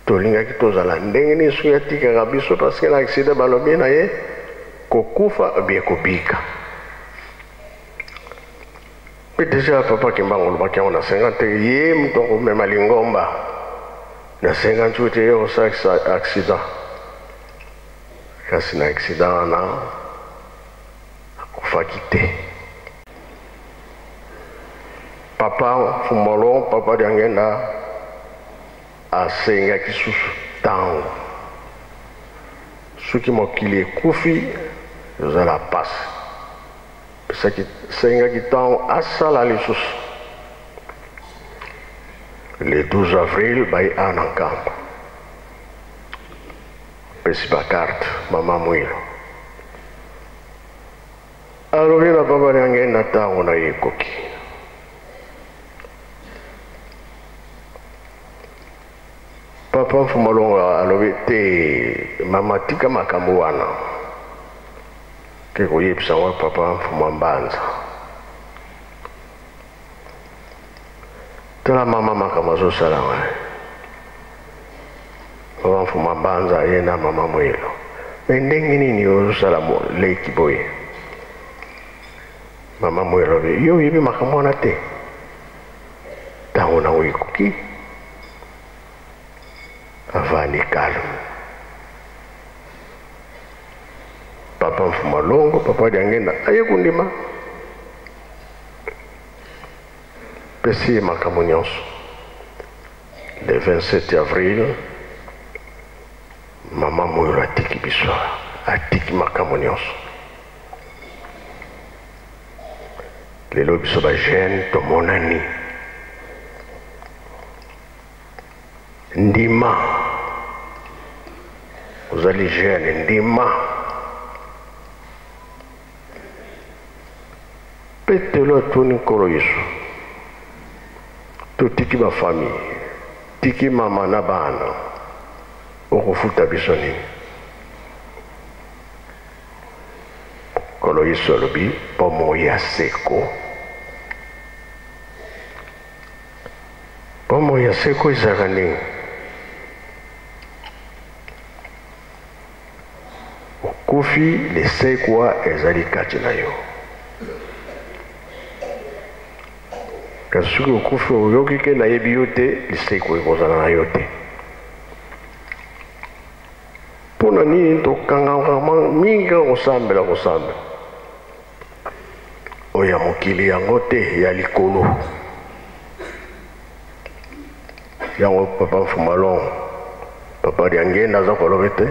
tolingaki tozala ndenge nini soki atikaka biso parceke na accident balobi na ye kokufa bie kobika mpe deja papa kimbango olobaki yango na 50 te ye moto akomema lingomba na 58 ye kosala accident kasi na accident wana akufaki te papa fumolo papa liangenda asengaki susu ntango soki mokili ekufi ezala pasi asengaki ntango asala lisusu le 12 avril baye ana nkamba pesi ba carte mama mwilo alobi na papa liangenda ntango na ye ekoki papa mfumalongo alobi te mama tika makambo wana ke koyebisa ngo papa mfuma mbanza tala mama makambo azosala ngai papa mfuma mbanza ye na mama mwilo me ndenge nini ozosala leki boye mama mwilo alobi yo oyebi makambo wana te ntango nango ekoki avani calme papa mfuma longo papa liangenda aye kundima pesi ye makambo nyonso le 27 avril mama mwilo atiki biso atiki makambo nyonso lelo biso bagene tomonani ndima ozali jeune ndima mpe telo atuni nkolo yesu totiki bafamille tiki mama na bana okofuta biso nini nkolo yesu alobi pomo ya seko pomo ya seko ezalaka nini okufi lisekwa ezali kati na yo kasi soki okufi oyoki ke nayebi yo te lisekwa ekozala na yo te mpona nini tokangaka mingi kosambela oyo ya mokili yango te ya likolo yango papa mfumalongo papa liangenda aza koloba te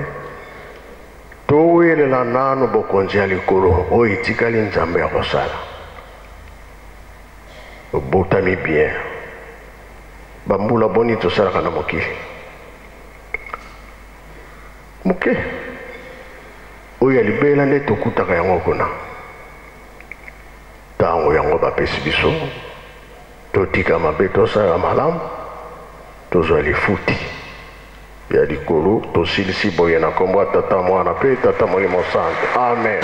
towelela nano bokonzi ya likolo oyo etikali nzambe ya kosala obotami bien bambula boni tosalaka na mokili moke oyo ya libela nde tokutaka yango kuna ntango yango bapesi biso totika mabe tosala malamu tozwa lifuti ya likolo tosilisi boye na kombo ya tata mwana mpe tata molimo santo amen